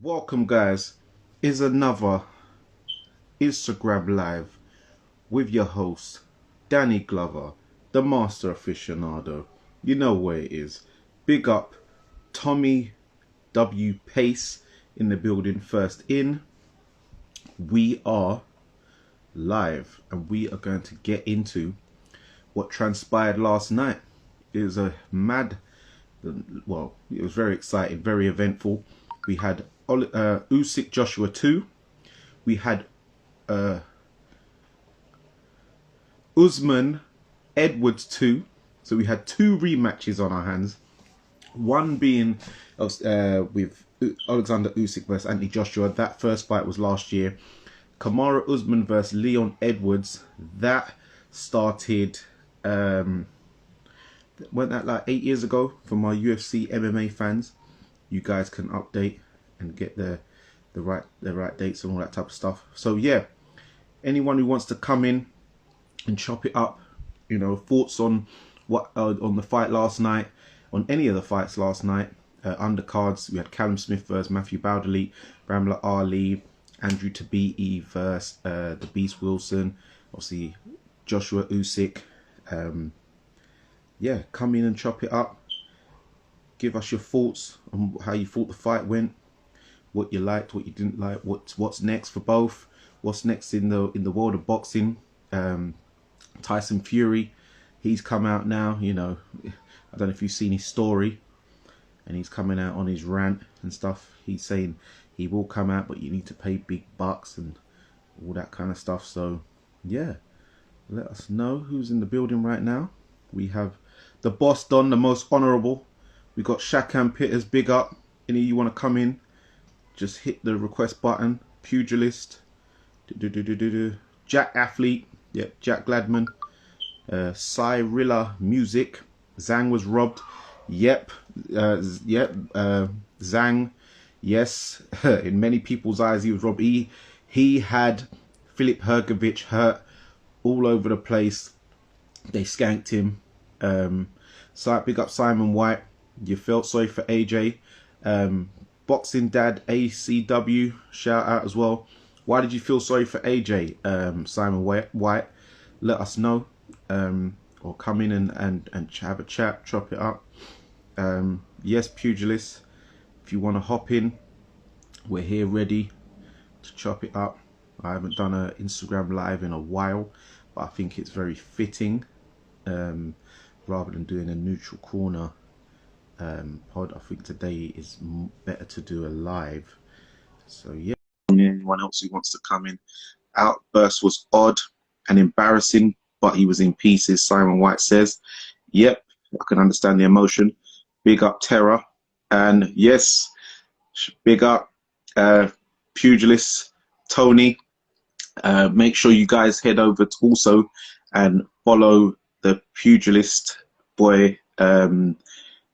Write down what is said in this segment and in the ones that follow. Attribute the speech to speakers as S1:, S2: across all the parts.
S1: Welcome, guys. Is another Instagram live with your host Danny Glover, the master aficionado. You know where it is. Big up Tommy W Pace in the building. First in, we are live and we are going to get into what transpired last night. It was a mad, well, it was very exciting, very eventful. We had USYK Joshua 2. We had Usman Edwards 2. So we had two rematches on our hands. One being with Alexander Usyk versus Anthony Joshua. That first fight was last year. Kamaru Usman versus Leon Edwards. That started, wasn't that like 8 years ago? For my UFC MMA fans, you guys can update and get the right dates and all that type of stuff. So yeah, anyone who wants to come in and chop it up, you know, thoughts on what on the fight last night, on any of the fights last night, undercards. We had Callum Smith versus Matthew Bowderly, Bramla Ali, Andrew Tabiti versus the Beast Wilson, obviously Joshua Usyk. Yeah, come in and chop it up. Give us your thoughts on how you thought the fight went, what you liked, what you didn't like, what's next for both, what's next in the world of boxing. Tyson Fury, he's come out now. You know, I don't know if you've seen his story, and he's coming out on his rant and stuff. He's saying he will come out, but you need to pay big bucks and all that kind of stuff. So yeah, let us know who's in the building right now. We have the boss Don, the most honourable. We got Shakan Pitters, big up. Any of you want to come in, just hit the request button. Pugilist, Jack Athlete, yep, Jack Gladman, Cyrilla Music, Zhang was robbed, yep, Zhang, yes, in many people's eyes he was robbed. He had Filip Hrgović hurt all over the place. They skanked him. So big up Simon White. You felt sorry for AJ. Boxing Dad ACW, shout out as well. Why did you feel sorry for AJ? Simon White, let us know. Or come in and have a chat, chop it up. Yes, Pugilist, if you want to hop in, we're here ready to chop it up. I haven't done an Instagram live in a while, but I think it's very fitting. Rather than doing a neutral corner pod, I think today is better to do a live. So yeah, anyone else who wants to come in. Outburst was odd and embarrassing, but he was in pieces, Simon White says. Yep, I can understand the emotion. Big up Terror, and yes, big up Pugilist Tony. Make sure you guys head over to also and follow the Pugilist Boy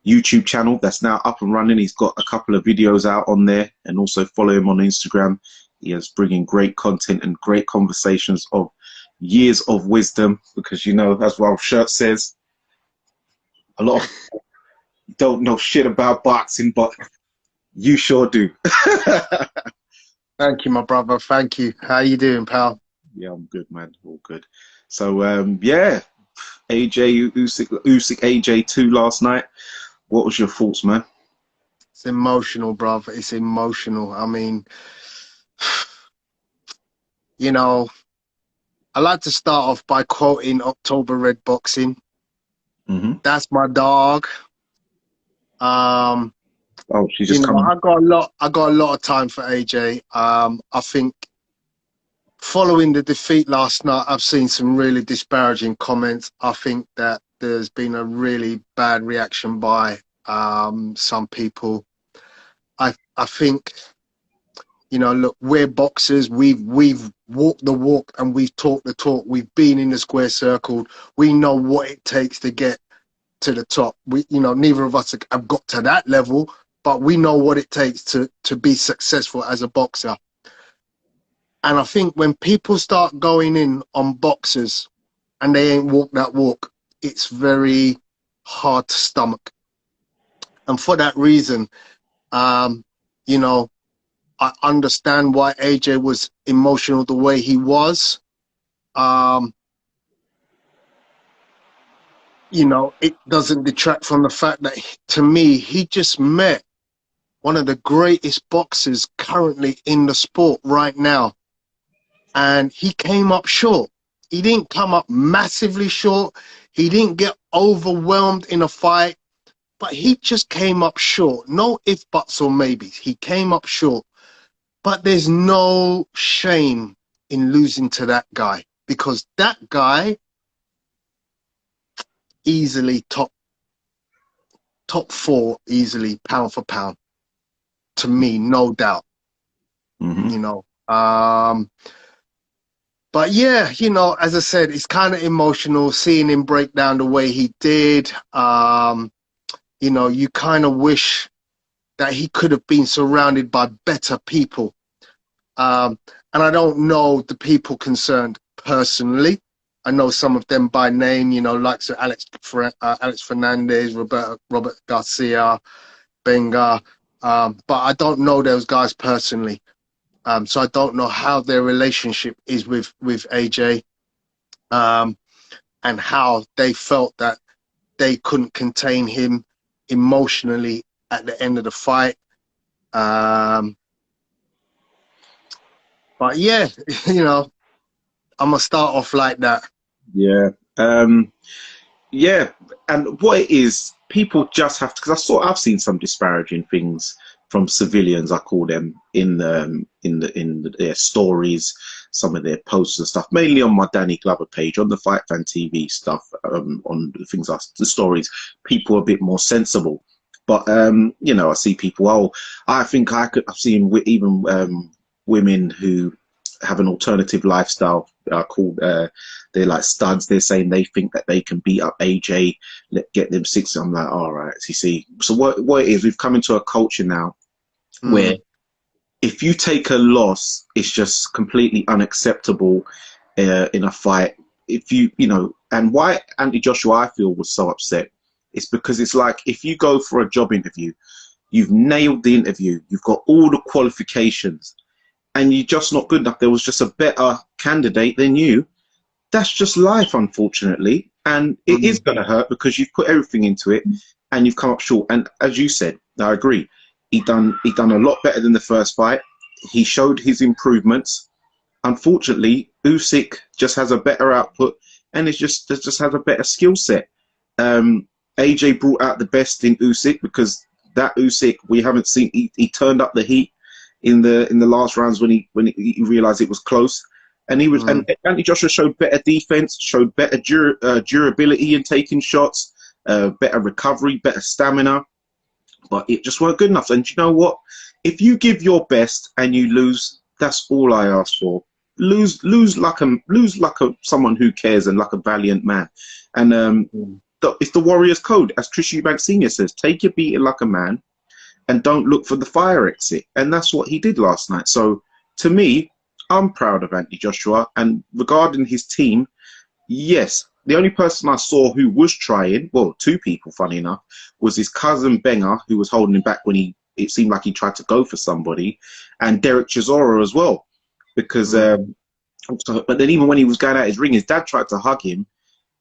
S1: YouTube channel that's now up and running. He's got a couple of videos out on there, and also follow him on Instagram. He is bringing great content and great conversations of years of wisdom, because you know, as our shirt says, a lot of don't know shit about boxing, but you sure do.
S2: Thank you, my brother. Thank you. How you doing, pal?
S1: Yeah, I'm good, man. All good. So yeah, AJ Usyk AJ 2 last night. What was your thoughts, man?
S2: It's emotional, brother. It's emotional. I mean, you know, I like to start off by quoting October Red Boxing. That's my dog.
S1: Oh, she's just coming.
S2: I got a lot of time for AJ. I think following the defeat last night, I've seen some really disparaging comments. I think that there's been a really bad reaction by some people. I think, you know, look, we're boxers. We've walked the walk and we've talked the talk. We've been in the square circle. We know what it takes to get to the top. You know, neither of us have got to that level, but we know what it takes to be successful as a boxer. And I think when people start going in on boxers and they ain't walked that walk, it's very hard to stomach. And for that reason, you know, I understand why AJ was emotional the way he was. You know, it doesn't detract from the fact that, to me, he just met one of the greatest boxers currently in the sport right now. And he came up short. He didn't come up massively short. He didn't get overwhelmed in a fight, but he just came up short. No ifs, buts, or maybes. He came up short. But there's no shame in losing to that guy, because that guy easily top 4, easily pound for pound, to me, no doubt. You know, but yeah, you know, as I said, it's kind of emotional seeing him break down the way he did. You know, you kind of wish that he could have been surrounded by better people. And I don't know the people concerned personally. I know some of them by name, you know, like Sir Alex Fernandez, Robert Garcia, Benga, but I don't know those guys personally. So I don't know how their relationship is with AJ, and how they felt that they couldn't contain him emotionally at the end of the fight. But yeah, you know, I'm gonna start off like that.
S1: Yeah. Yeah. And what it is, people just have to, because I've seen some disparaging things from civilians, I call them, in their stories, some of their posts and stuff, mainly on my Danny Glover page, on the Fight Fan TV stuff, on the things, the stories. People are a bit more sensible. But, you know, I see people, oh, I think I've seen even women who have an alternative lifestyle, called, they're like studs. They're saying they think that they can beat up AJ, get them 6. I'm like, all right, you see. So what it is, we've come into a culture now where if you take a loss, it's just completely unacceptable in a fight. If you know, and why Anthony Joshua, I feel, was so upset, it's because it's like, if you go for a job interview, you've nailed the interview, you've got all the qualifications, and you're just not good enough. There was just a better candidate than you. That's just life, unfortunately. And it is going to hurt because you've put everything into it and you've come up short. And as you said, I agree. He done a lot better than the first fight. He showed his improvements. Unfortunately, USYK just has a better output and it just has a better skill set. AJ brought out the best in USYK, because that USYK, we haven't seen. He turned up the heat in the last rounds when he realized it was close. And he was, and Anthony Joshua showed better defense, showed better durability in taking shots, better recovery, better stamina, but it just weren't good enough. And you know what? If you give your best and you lose, that's all I ask for. Lose like someone who cares and like a valiant man. And it's the Warrior's Code, as Chris Eubank Sr. says: take your beating like a man, and don't look for the fire exit. And that's what he did last night. So to me, I'm proud of Anthony Joshua. And regarding his team, yes, the only person I saw who was trying, well, 2 people, funny enough, was his cousin Benga, who was holding him back when it seemed like he tried to go for somebody, and Derek Chisora as well. Because, but then even when he was going out his ring, his dad tried to hug him,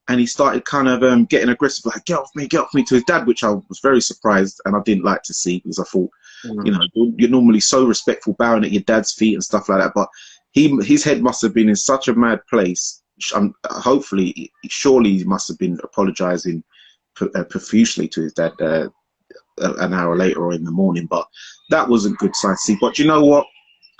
S1: and he started kind of getting aggressive, like, get off me, to his dad, which I was very surprised and I didn't like to see, because I thought, you know, you're normally so respectful, bowing at your dad's feet and stuff like that. But his head must have been in such a mad place. Hopefully, surely he must have been apologizing profusely to his dad an hour later or in the morning. But that wasn't good sight to see. But you know what?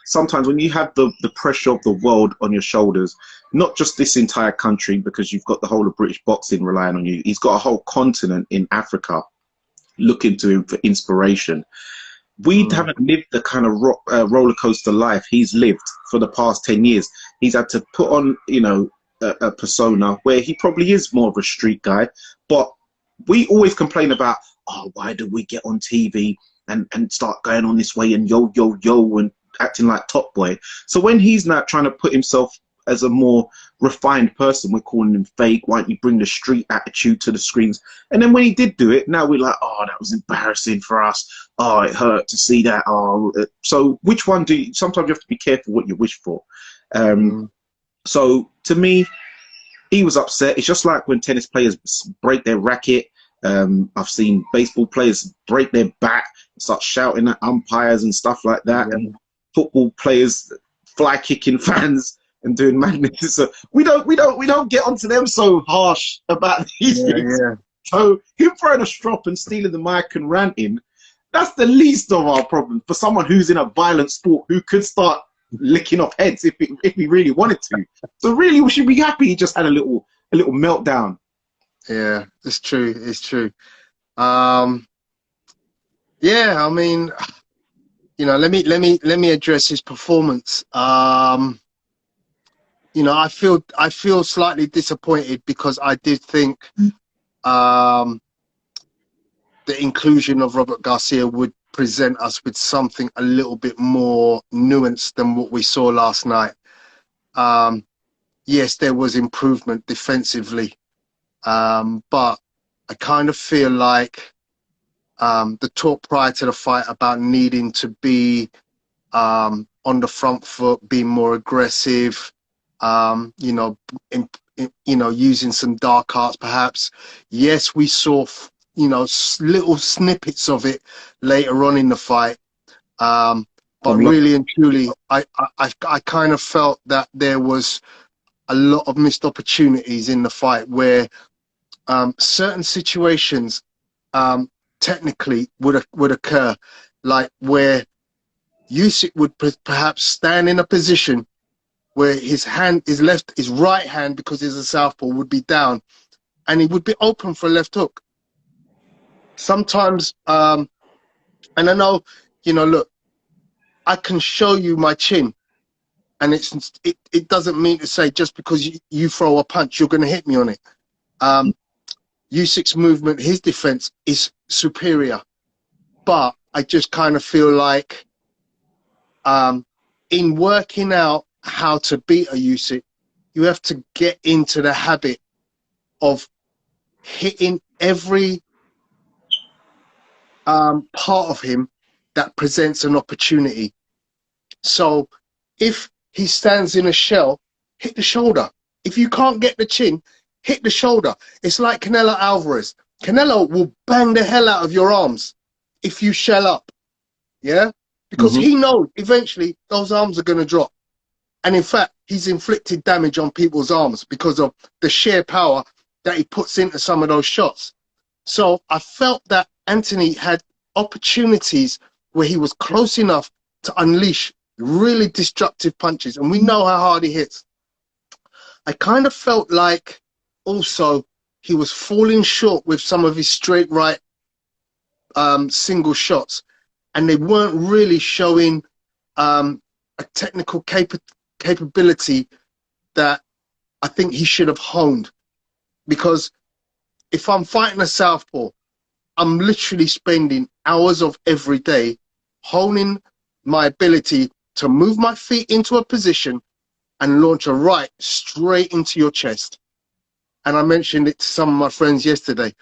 S1: Sometimes when you have the pressure of the world on your shoulders, not just this entire country, because you've got the whole of British boxing relying on you, he's got a whole continent in Africa looking to him for inspiration. We haven't lived the kind of roller coaster life he's lived for the past 10 years. He's had to put on, you know, a persona where he probably is more of a street guy. But we always complain about, oh, why do we get on TV and start going on this way and yo, and acting like Top Boy? So when he's now trying to put himself as a more refined person, we're calling him fake. Why don't you bring the street attitude to the screens? And then when he did do it, now we're like, oh, that was embarrassing for us. Oh, it hurt to see that. Oh, so which one do you? Sometimes you have to be careful what you wish for. So to me, he was upset. It's just like when tennis players break their racket. I've seen baseball players break their bat, start shouting at umpires and stuff like that, and football players fly kicking fans and doing madness. So we don't get onto them so harsh about these things. So him throwing a strop and stealing the mic and ranting, that's the least of our problems for someone who's in a violent sport who could start licking off heads if he really wanted to. So really, we should be happy he just had a little meltdown.
S2: Yeah, it's true. It's true. Yeah, I mean, you know, let me address his performance. You know, I feel slightly disappointed because I did think the inclusion of Robert Garcia would present us with something a little bit more nuanced than what we saw last night. Yes, there was improvement defensively, but I kind of feel like the talk prior to the fight about needing to be on the front foot, being more aggressive, you know, using some dark arts perhaps. Yes, we saw, you know, little snippets of it later on in the fight, but really and truly, I kind of felt that there was a lot of missed opportunities in the fight where certain situations technically would occur, like where USYK would perhaps stand in a position where his right hand, because he's a southpaw, would be down, and he would be open for a left hook. Sometimes, and I know, you know, look, I can show you my chin, and it doesn't mean to say just because you throw a punch, you're going to hit me on it. USYK's movement, his defense is superior, but I just kind of feel like in working out how to beat a USYK, you have to get into the habit of hitting every part of him that presents an opportunity. So if he stands in a shell, hit the shoulder. If you can't get the chin, hit the shoulder. It's like Canelo Alvarez. Canelo will bang the hell out of your arms if you shell up, yeah? Because he knows eventually those arms are going to drop. And in fact, he's inflicted damage on people's arms because of the sheer power that he puts into some of those shots. So I felt that Anthony had opportunities where he was close enough to unleash really destructive punches. And we know how hard he hits. I kind of felt like also he was falling short with some of his straight right single shots. And they weren't really showing a technical capability that I think he should have honed. Because if I'm fighting a southpaw, I'm literally spending hours of every day honing my ability to move my feet into a position and launch a right straight into your chest. And I mentioned it to some of my friends yesterday.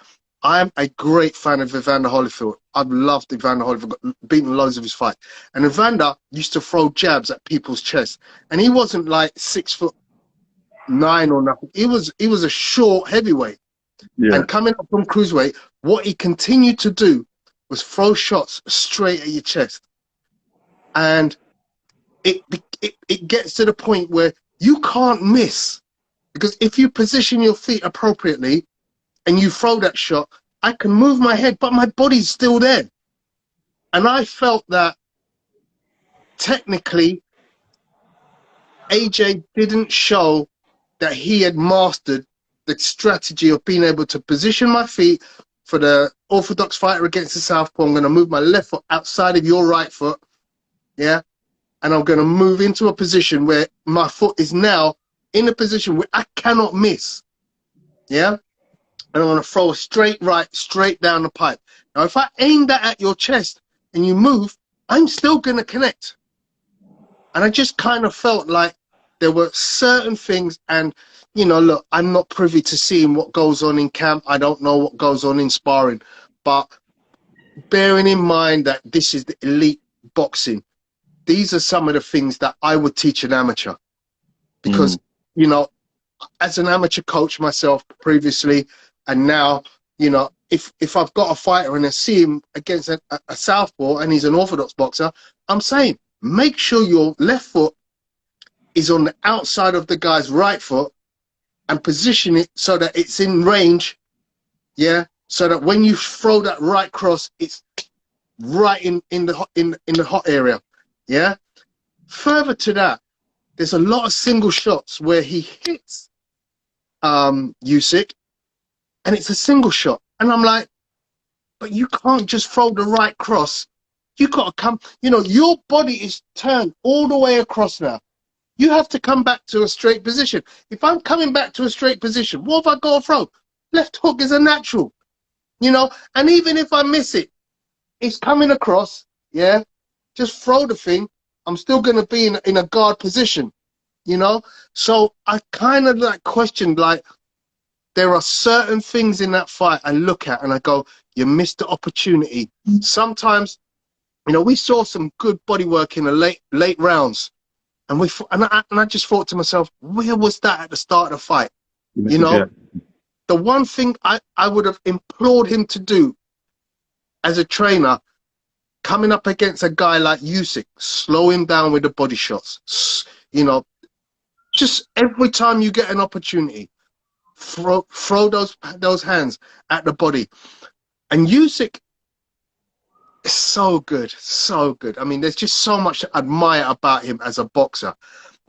S2: I'm a great fan of Evander Holyfield. I've loved Evander Holyfield, beaten loads of his fight. And Evander used to throw jabs at people's chests. And he wasn't like 6'9" or nothing. He was a short heavyweight. Yeah. And coming up from cruiserweight, what he continued to do was throw shots straight at your chest. And it gets to the point where you can't miss. Because if you position your feet appropriately and you throw that shot, I can move my head, but my body's still there. And I felt that technically AJ didn't show that he had mastered the strategy of being able to position my feet for the orthodox fighter against the southpaw. I'm going to move my left foot outside of your right foot, yeah? And I'm going to move into a position where my foot is now in a position where I cannot miss, yeah? And I'm going to throw a straight right, straight down the pipe. Now, if I aim that at your chest and you move, I'm still going to connect. And I just kind of felt like there were certain things, and you know, look, I'm not privy to seeing what goes on in camp. I don't know what goes on in sparring, but bearing in mind that this is the elite boxing, these are some of the things that I would teach an amateur, because you know, as an amateur coach myself previously, and now, you know, if I've got a fighter and I see him against a southpaw and he's an orthodox boxer, I'm saying make sure your left foot is on the outside of the guy's right foot and position it so that it's in range, yeah, so that when you throw that right cross, it's right in the hot area, yeah. Further to that, there's a lot of single shots where he hits USYK, and it's a single shot, and I'm like, but you can't just throw the right cross. You got to come, you know, your body is turned all the way across now. You have to come back to a straight position. If I'm coming back to a straight position, what have I got to throw? Left hook is a natural, you know, and even if I miss it, it's coming across, yeah, just throw the thing. I'm still going to be in a guard position, you know. So I kind of like questioned, like, there are certain things in that fight I look at and I go, you missed the opportunity. Sometimes, you know, we saw some good body work in the late rounds, and I just thought to myself, where was that at the start of the fight? You know, the one thing I would have implored him to do as a trainer, coming up against a guy like USYK, slow him down with the body shots. You know, just every time you get an opportunity, throw those hands at the body. And USYK is so good, so good. I mean, there's just so much to admire about him as a boxer.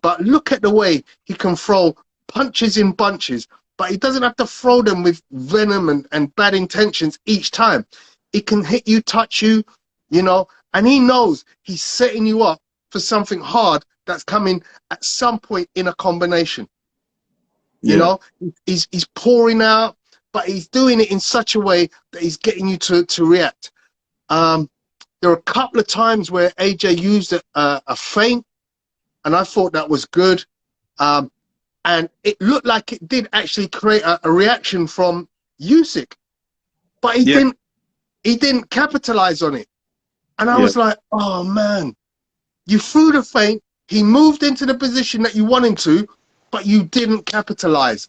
S2: But look at the way he can throw punches in bunches, but he doesn't have to throw them with venom and bad intentions each time. He can hit you, touch you, you know, and he knows he's setting you up for something hard that's coming at some point in a combination. You know, he's pouring out, but he's doing it in such a way that he's getting you to react. There are a couple of times where AJ used a feint, and I thought that was good. And it looked like it did actually create a reaction from USYK, but he didn't capitalize on it. And I was like, oh man, you threw the feint, he moved into the position that you want him to, but you didn't capitalize.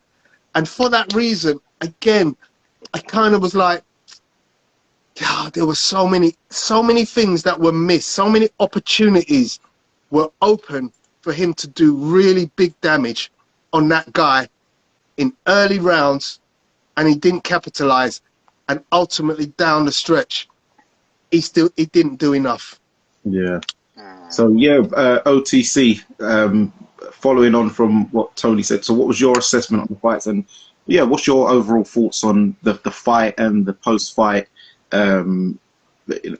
S2: And for that reason, again, I kind of was like, God, there were so many things that were missed. So many opportunities were open for him to do really big damage on that guy in early rounds, and he didn't capitalize. And ultimately, down the stretch, he didn't do enough.
S1: Yeah. So yeah, OTC. Following on from what Tony said, so what was your assessment on the fights, and yeah, what's your overall thoughts on the fight and the post-fight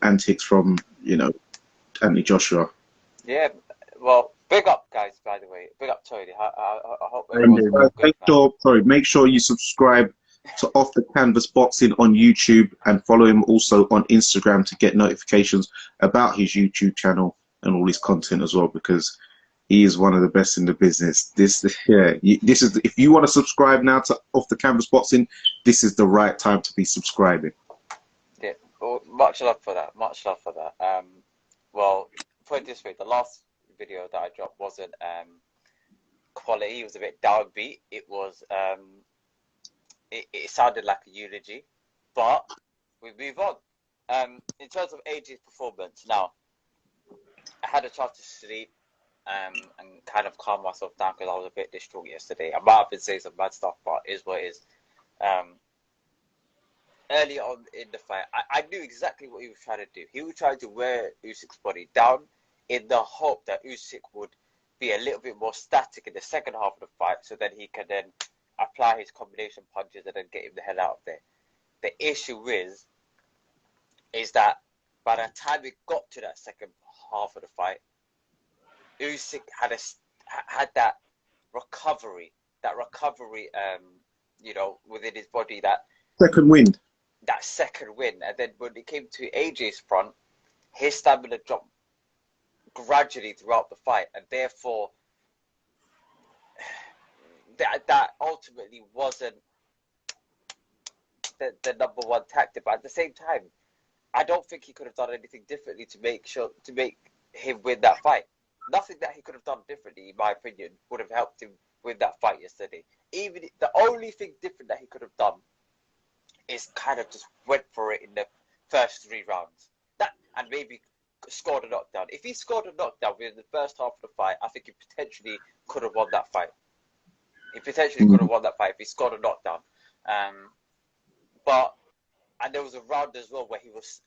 S1: antics from, you know, Anthony Joshua?
S3: Yeah, well, big up, guys. By the way, big up, Tony. I hope everyone's
S1: make sure you subscribe to Off the Canvas Boxing on YouTube, and follow him also on Instagram to get notifications about his YouTube channel and all his content as well, because he is one of the best in the business. This is if you want to subscribe now to Off the Canvas Boxing, this is the right time to be subscribing.
S3: Yeah, well, much love for that. Much love for that. Well, put it this way: the last video that I dropped wasn't quality. It was a bit downbeat. It was it sounded like a eulogy, but we move on. In terms of AJ's performance, now I had a chance to sleep and kind of calm myself down because I was a bit distraught yesterday. I might have been saying some bad stuff, but it is what it is. Early on in the fight, I knew exactly what he was trying to do. He was trying to wear Usyk's body down in the hope that Usyk would be a little bit more static in the second half of the fight, so that he can then apply his combination punches and then get him the hell out of there. The issue is that by the time we got to that second half of the fight, Usyk had that recovery, you know, within his body, that
S1: second wind.
S3: And then when it came to AJ's front, his stamina dropped gradually throughout the fight, and therefore that ultimately wasn't the number one tactic. But at the same time, I don't think he could have done anything differently to make him win that fight. Nothing that he could have done differently, in my opinion, would have helped him win that fight yesterday. Even the only thing different that he could have done is kind of just went for it in the first 3 rounds. And maybe scored a knockdown. If he scored a knockdown within the first half of the fight, I think he potentially could have won that fight. He potentially could have won that fight if he scored a knockdown. And there was a round as well where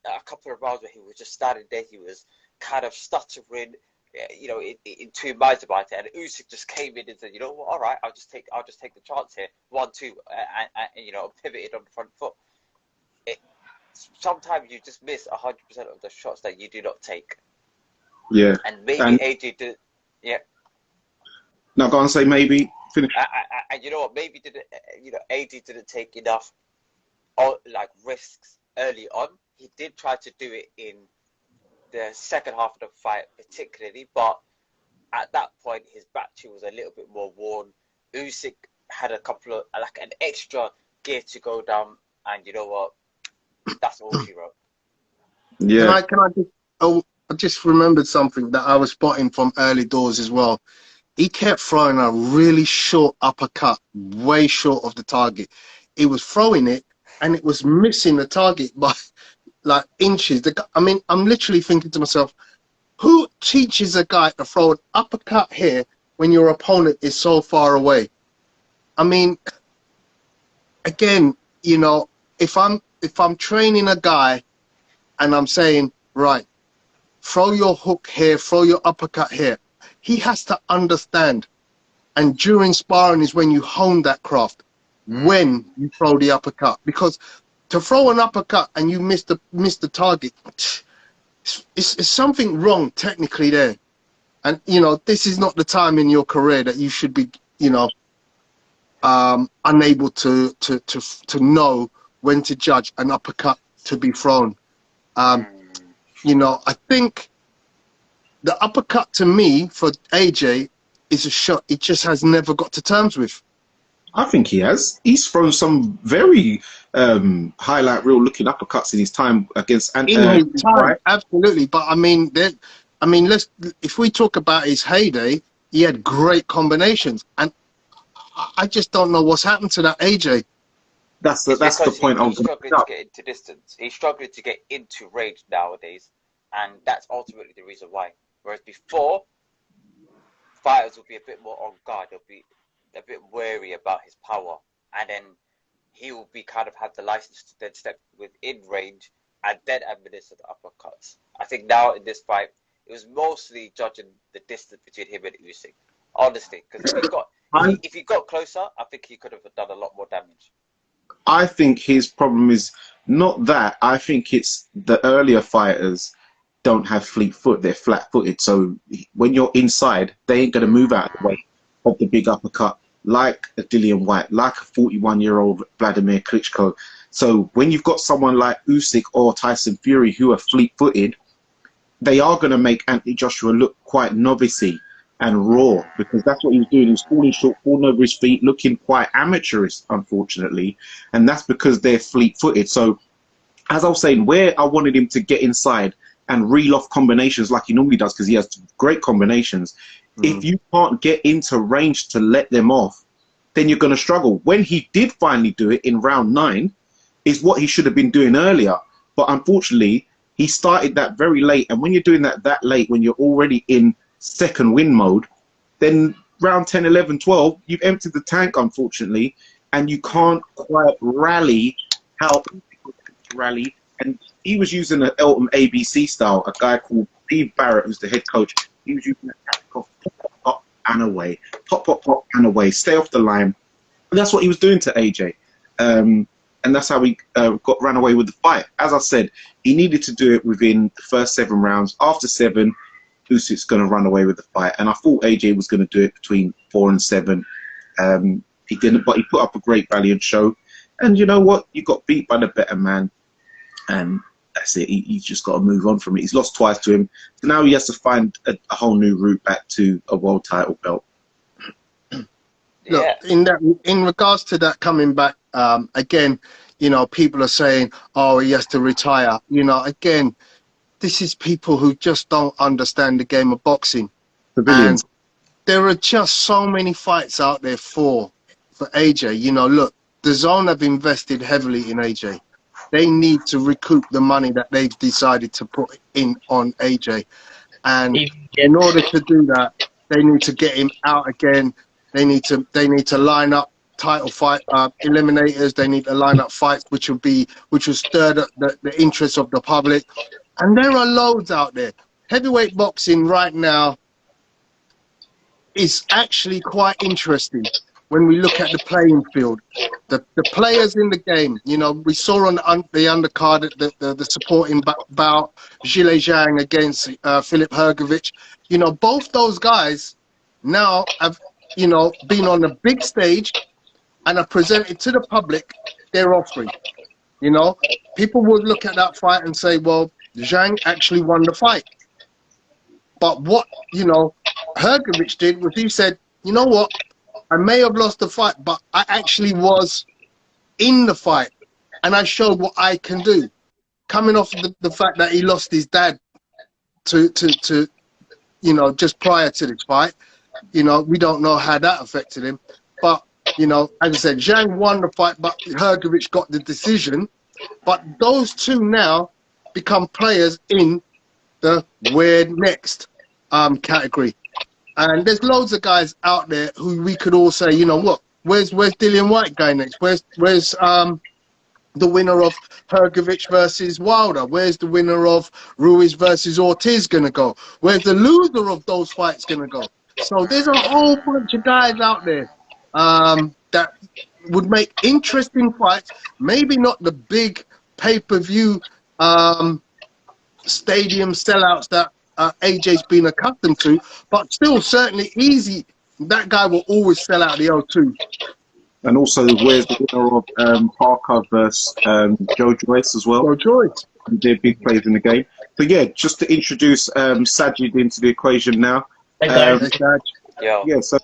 S3: a couple of rounds where he was just standing there. He was kind of stuttering, in 2 minds about it. And Usyk just came in and said, you know what, all right, I'll just take the chance here, 1-2, and pivoted on the front foot. Sometimes you just miss 100% of the shots that you do not take.
S1: Yeah.
S3: And maybe AJ did. Yeah.
S1: Now go on, say maybe. Finish.
S3: And you know what? Maybe AJ didn't take enough risks early on. He did try to do it in the second half of the fight, particularly, but at that point his battery was a little bit more worn. Usyk had a couple of an extra gear to go down, and you know what? That's all she wrote.
S1: Yeah.
S2: I just remembered something that I was spotting from early doors as well. He kept throwing a really short uppercut, way short of the target. He was throwing it, and it was missing the target by inches. I'm literally thinking to myself, who teaches a guy to throw an uppercut here when your opponent is so far away? I mean, again, if I'm training a guy and I'm saying, right, throw your hook here, throw your uppercut here, he has to understand. And during sparring is when you hone that craft, when you throw the uppercut. Because to throw an uppercut and you miss the target, it's something wrong technically there. And, this is not the time in your career that you should be, unable to know when to judge an uppercut to be thrown. I think the uppercut to me for AJ is a shot he just has never got to terms with.
S1: I think he has. He's thrown some very highlight reel looking uppercuts in his time against
S2: right? Absolutely. But if we talk about his heyday, he had great combinations, and I just don't know what's happened to that AJ.
S1: That's the point.
S3: He's struggling to get into distance. He's struggling to get into range nowadays, and that's ultimately the reason why. Whereas before, fighters will be a bit more on guard. They'll be a bit wary about his power, and then he will be kind of have the license to then step within range and then administer the uppercuts. I think now in this fight, it was mostly judging the distance between him and Usyk. Honestly, because if he got closer, I think he could have done a lot more damage.
S1: I think his problem is not that. I think it's the earlier fighters don't have fleet foot. They're flat-footed. So when you're inside, they ain't going to move out of the way of the big uppercut like a Dillian White, like a 41-year-old Vladimir Klitschko. So when you've got someone like Usyk or Tyson Fury who are fleet-footed, they are going to make Anthony Joshua look quite novice-y and raw, because that's what he was doing. He was falling short, falling over his feet, looking quite amateurish, unfortunately. And that's because they're fleet-footed. So as I was saying, where I wanted him to get inside and reel off combinations like he normally does, because he has great combinations, if you can't get into range to let them off, then you're going to struggle. When he did finally do it in round 9 is what he should have been doing earlier. But unfortunately, he started that very late. And when you're doing that late, when you're already in second win mode, then round 10, 11, 12, you've emptied the tank, unfortunately, and you can't quite rally how to rally. And he was using an Elton ABC style, a guy called Steve Barrett, who's the head coach. He was using that tactic of pop, pop, and away, pop, pop, pop, and away, stay off the line. And that's what he was doing to AJ. And that's how he ran away with the fight. As I said, he needed to do it within the first 7 rounds. After 7, Usyk's going to run away with the fight. And I thought AJ was going to do it between 4 and 7. He didn't, but he put up a great valiant show. And you know what? You got beat by the better man. And that's it. He's just got to move on from it. He's lost twice to him. So now he has to find a whole new route back to a world title belt.
S2: look,
S3: Yeah.
S2: in regards to that coming back, again, you know, people are saying, oh, he has to retire. You know, again, this is people who just don't understand the game of boxing. And
S1: Civilians.
S2: there are just so many fights out there for AJ. You know, look, the Zone have invested heavily in AJ. They need to recoup the money that they've decided to put in on AJ. And
S4: Yeah.
S2: in order to do that, they need to get him out again. They need to line up title fight eliminators. They need to line up fights which will stir the interest of the public. And there are loads out there. Heavyweight boxing right now is actually quite interesting when we look at the playing field. The players in the game, you know, we saw on the undercard the supporting bout, Zhile Zhang against Filip Hrgović. You know, both those guys now have, you know, been on the big stage and are presented to the public their offering. You know, people would look at that fight and say, well, Zhang actually won the fight. But what, you know, Hrgović did was he said, you know what, I may have lost the fight, but I actually was in the fight and I showed what I can do. Coming off the fact that he lost his dad to you know, just prior to this fight, you know, we don't know how that affected him. But, you know, as I said, Zhang won the fight, but Hrgović got the decision. But those two now become players in the weird next category. And there's loads of guys out there who we could all say, you know what, where's Dillian White going next? Where's the winner of Hrgović versus Wilder? Where's the winner of Ruiz versus Ortiz gonna go? Where's the loser of those fights gonna go? So there's a whole bunch of guys out there that would make interesting fights. Maybe not the big pay-per-view stadium sellouts that AJ's been accustomed to, but still certainly easy. That guy will always sell out the O2.
S1: And also, where's the winner of Parker versus Joe Joyce as well?
S2: Joe Joyce.
S1: They're big players in the game. But yeah, just to introduce Sajid into the equation now.
S4: Hey,
S3: Yeah.
S1: Yeah, so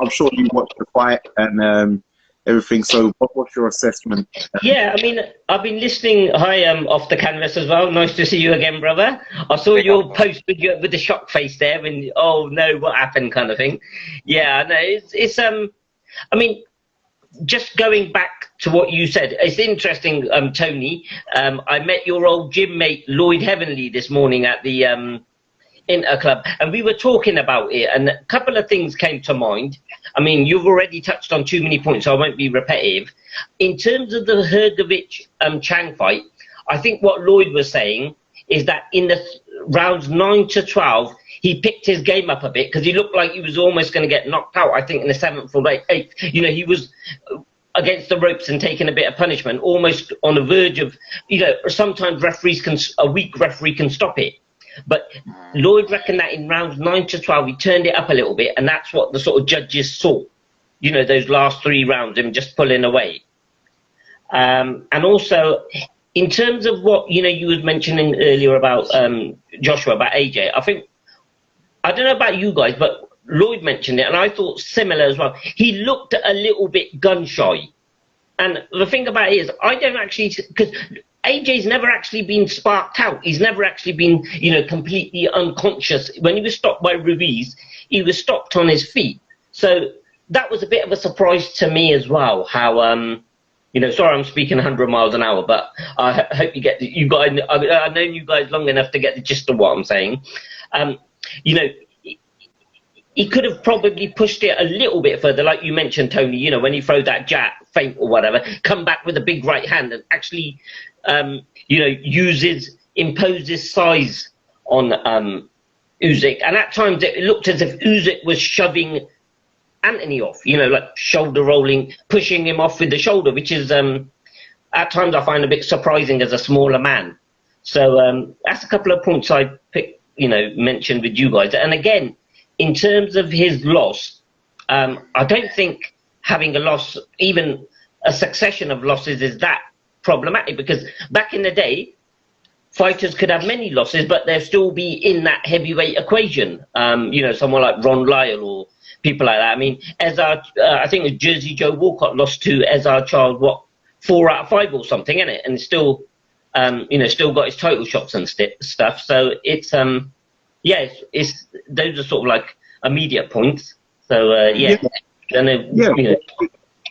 S1: I'm sure you watched the fight and everything. So what's your assessment?
S4: Yeah, I mean, I've been listening. Hi, off the canvas as well. Nice to see you again, brother. I saw your post with the shock face there, when oh no, what happened, kind of thing. Yeah, no, it's I mean, just going back to what you said, it's interesting, Tony. I met your old gym mate Lloyd Heavenly this morning at the Inter Club, and we were talking about it, and a couple of things came to mind. I mean, you've already touched on too many points, so I won't be repetitive. In terms of the Hrgović Chang fight, I think what Lloyd was saying is that in the rounds 9 to 12, he picked his game up a bit because he looked like he was almost going to get knocked out. I think in the 7th or 8th, you know, he was against the ropes and taking a bit of punishment, almost on the verge of, you know, sometimes a weak referee can stop it. But Lloyd reckoned that in rounds 9 to 12, he turned it up a little bit, and that's what the sort of judges saw. You know, those last 3 rounds, him just pulling away. And also, in terms of what, you know, you was mentioning earlier about Joshua, about AJ, I think, I don't know about you guys, but Lloyd mentioned it, and I thought similar as well. He looked a little bit gun-shy. And the thing about it is, I don't actually, because AJ's never actually been sparked out. He's never actually been, you know, completely unconscious. When he was stopped by Ruiz, he was stopped on his feet. So that was a bit of a surprise to me as well, how, you know, sorry I'm speaking 100 miles an hour, but I hope you get, you guys, I've known you guys long enough to get the gist of what I'm saying. You know, he could have probably pushed it a little bit further, like you mentioned, Tony, you know, when he throws that jab, feint or whatever, come back with a big right hand and actually, you know, imposes size on USYK. And at times it looked as if USYK was shoving Anthony off, you know, like shoulder rolling, pushing him off with the shoulder, which is at times I find a bit surprising as a smaller man. So that's a couple of points I picked, you know, mentioned with you guys. And again, in terms of his loss, I don't think having a loss, even a succession of losses, is that problematic, because back in the day, fighters could have many losses, but they'll still be in that heavyweight equation. You know, someone like Ron Lyle or people like that. I mean, I think it was Jersey Joe Walcott lost to Ezra Child, what, 4 out of 5 or something, isn't it? And still, you know, still got his title shots and stuff. So it's yeah, it's those are sort of like immediate points. So yeah, and then,
S1: Yeah.
S4: you know,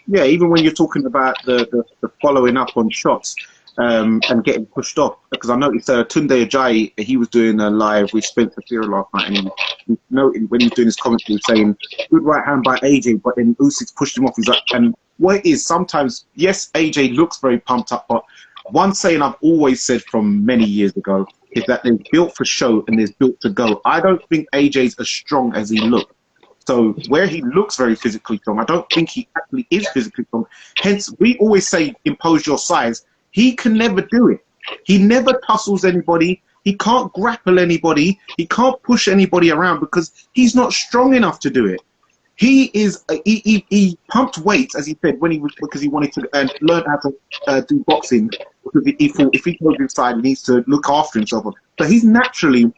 S1: Yeah, even when you're talking about the following up on shots and getting pushed off, because I noticed Tunde Ajayi, he was doing a live with Spencer Theora last night, and he noted when he was doing his commentary, he was saying, good right hand by AJ, but then Usyk's pushed him off. He's like, and what it is, sometimes, yes, AJ looks very pumped up, but one saying I've always said from many years ago is that there's built for show and there's built to go. I don't think AJ's as strong as he looks. So where he looks very physically strong, I don't think he actually is physically strong. Hence, we always say impose your size. He can never do it. He never tussles anybody. He can't grapple anybody. He can't push anybody around because he's not strong enough to do it. He is. He pumped weights, as he said, when he was, because he wanted to learn how to do boxing. Because he thought if he goes inside, he needs to look after himself. So he's naturally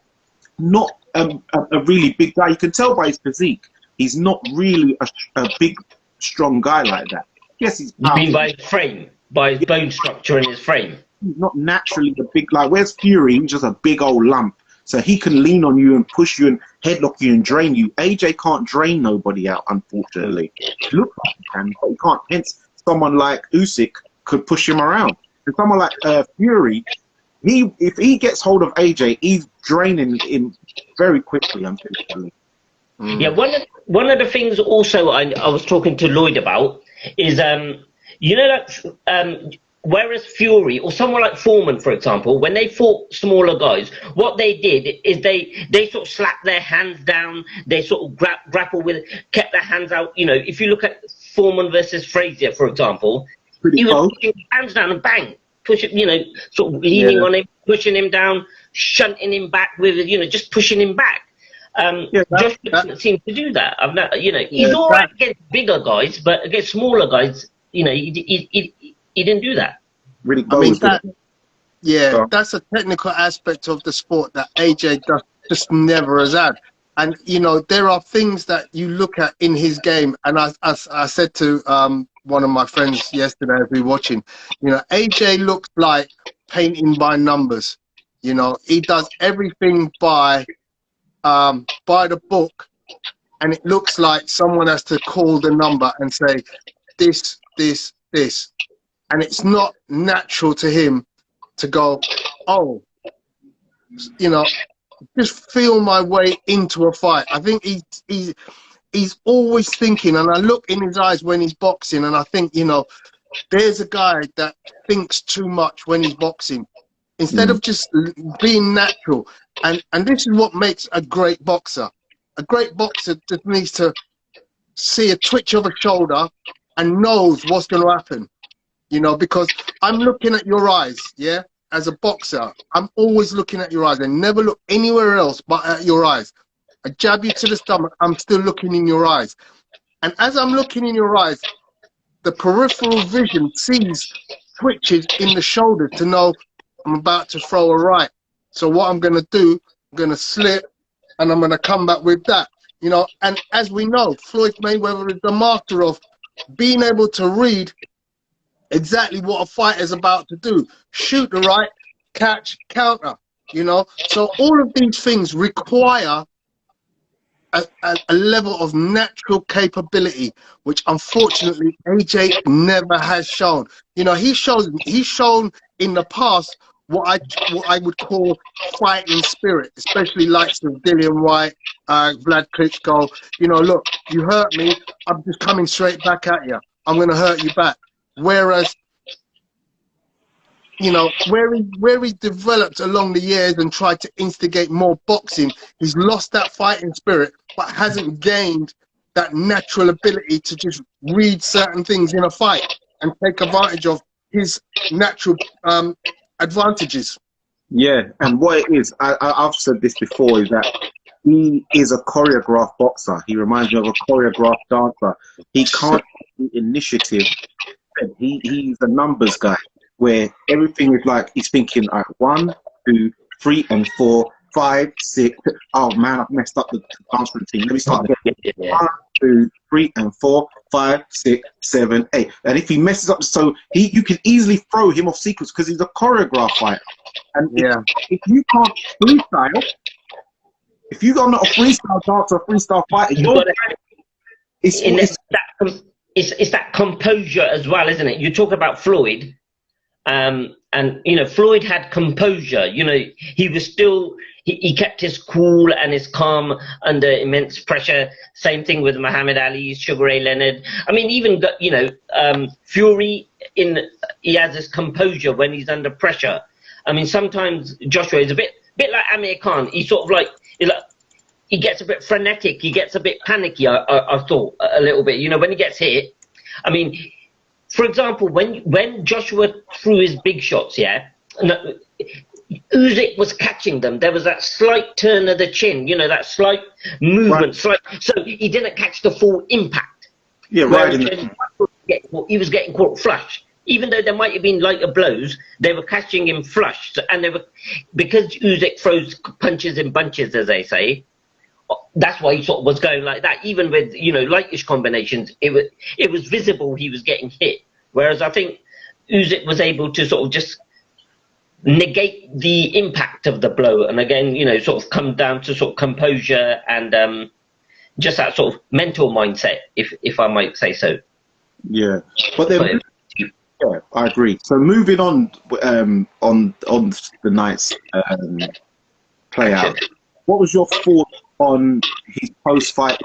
S1: not a really big guy. You can tell by his physique. He's not really a big, strong guy like that. Yes, he's.
S4: You mean by his frame, by his bone structure in his frame?
S1: He's not naturally a big, like, where's Fury? He's just a big old lump. So he can lean on you and push you and headlock you and drain you. AJ can't drain nobody out, unfortunately. Look like he can, but he can't. Hence, someone like Usyk could push him around. And someone like Fury, if he gets hold of AJ, he's draining him very quickly, unfortunately.
S4: Yeah, one of the things also I was talking to Lloyd about is you know that whereas Fury or someone like Foreman, for example, when they fought smaller guys, what they did is they sort of slapped their hands down, they sort of grapple with, kept their hands out. You know, if you look at Foreman versus Frazier, for example, he was putting his hands down and bang, pushing, you know, sort of leaning on him, pushing him down, shunting him back with, you know, just pushing him back. Josh doesn't seem to do that. You know, he's all right against bigger guys, but against smaller guys, you know, he didn't do that.
S1: Really,
S2: I mean, that's a technical aspect of the sport that AJ just never has had. And you know, there are things that you look at in his game, and I said to one of my friends yesterday as we were watching, you know, AJ looks like painting by numbers. You know, he does everything by the book, and it looks like someone has to call the number and say this, and it's not natural to him to go, oh, you know, just feel my way into a fight. I think he's always thinking, and I look in his eyes when he's boxing, and I think, you know, there's a guy that thinks too much when he's boxing instead of just being natural. And this is what makes a great boxer. A great boxer just needs to see a twitch of a shoulder and knows what's going to happen. You know, because I'm looking at your eyes, yeah? As a boxer, I'm always looking at your eyes. I never look anywhere else but at your eyes. I jab you to the stomach, I'm still looking in your eyes. And as I'm looking in your eyes, the peripheral vision sees twitches in the shoulder to know I'm about to throw a right. So what I'm going to do, I'm going to slip, and I'm going to come back with that. You know, and as we know, Floyd Mayweather is the master of being able to read exactly what a fighter's about to do. Shoot the right, catch, counter, you know. So all of these things require a level of natural capability, which unfortunately AJ never has shown. You know, he's shown in the past what I would call fighting spirit, especially likes of Dillian White, Vlad Klitschko. You know, look, you hurt me, I'm just coming straight back at you. I'm going to hurt you back. Whereas, you know, where he developed along the years and tried to instigate more boxing, he's lost that fighting spirit, but hasn't gained that natural ability to just read certain things in a fight and take advantage of his natural advantages.
S1: Yeah, and what it is, I've said this before, is that he is a choreographed boxer. He reminds me of a choreographed dancer. He can't take the initiative. He's a numbers guy, where everything is like he's thinking like 1, 2, 3, and 4, 5, 6. Oh man, I've messed up the dance routine. Let me start again. 1, 2, 3, and 4, 5, 6, 7, 8. And if he messes up, so you can easily throw him off sequence because he's a choreographed fighter. And if you can't freestyle, if you are not a freestyle dancer, a freestyle fighter,
S4: it's that composure as well, isn't it? You talk about Floyd, and you know, Floyd had composure. You know, he was still he kept his cool and his calm under immense pressure. Same thing with Muhammad Ali, Sugar Ray Leonard. I mean, even you know, Fury, he has his composure when he's under pressure. I mean, sometimes Joshua is a bit like Amir Khan. He's sort of like he gets a bit frenetic. He gets a bit panicky. I thought a little bit. You know, when he gets hit. I mean, for example, when Joshua threw his big shots, yeah, Usyk was catching them. There was that slight turn of the chin. You know, that slight movement. Right. So he didn't catch the full impact.
S1: Yeah, right.
S4: He was getting caught flush. Even though there might have been lighter blows, they were catching him flush, and because Usyk throws punches in bunches, as they say. That's why he sort of was going like that. Even with, you know, lightish combinations, it was visible he was getting hit. Whereas I think Usyk was able to sort of just negate the impact of the blow, and again, you know, sort of come down to sort of composure and just that sort of mental mindset, if I might say so.
S1: Yeah, but then. Yeah, I agree. So moving on the night's play out, what was your thought on his post-fight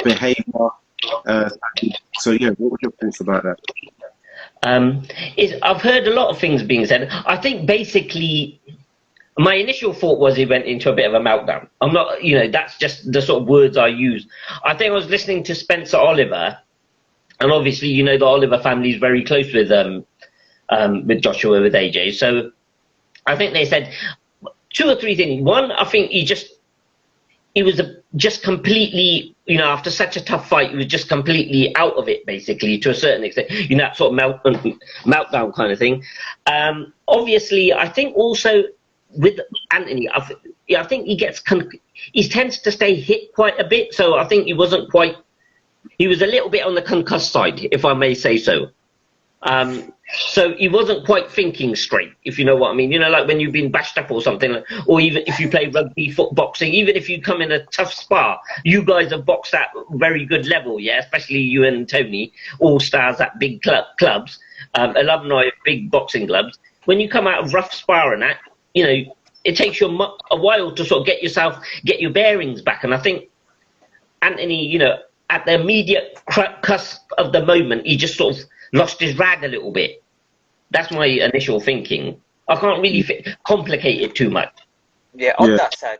S1: behaviour? So yeah, what were your thoughts about that?
S4: I've heard a lot of things being said. I think basically my initial thought was he went into a bit of a meltdown. I'm not, you know, that's just the sort of words I use. I think I was listening to Spencer Oliver. And obviously, you know, the Oliver family is very close with Joshua, with AJ. So I think they said 2 or 3 things. One, I think he was just completely, you know, after such a tough fight, he was just completely out of it, basically, to a certain extent. You know, that sort of meltdown kind of thing. Obviously, I think also with Anthony, I think he tends to stay hit quite a bit. So I think he was a little bit on the concussed side, if I may say so. So he wasn't quite thinking straight, if you know what I mean. You know, like when you've been bashed up or something, or even if you play rugby, boxing, even if you come in a tough spar, you guys have boxed at very good level, yeah, especially you and Tony, all stars at big clubs, alumni of big boxing clubs. When you come out of rough sparring that, you know, it takes you a while to sort of get your bearings back. And I think Anthony, you know, at the immediate cusp of the moment, he just sort of lost his rag a little bit. That's my initial thinking. I can't really complicate it too much.
S3: Yeah, on that side,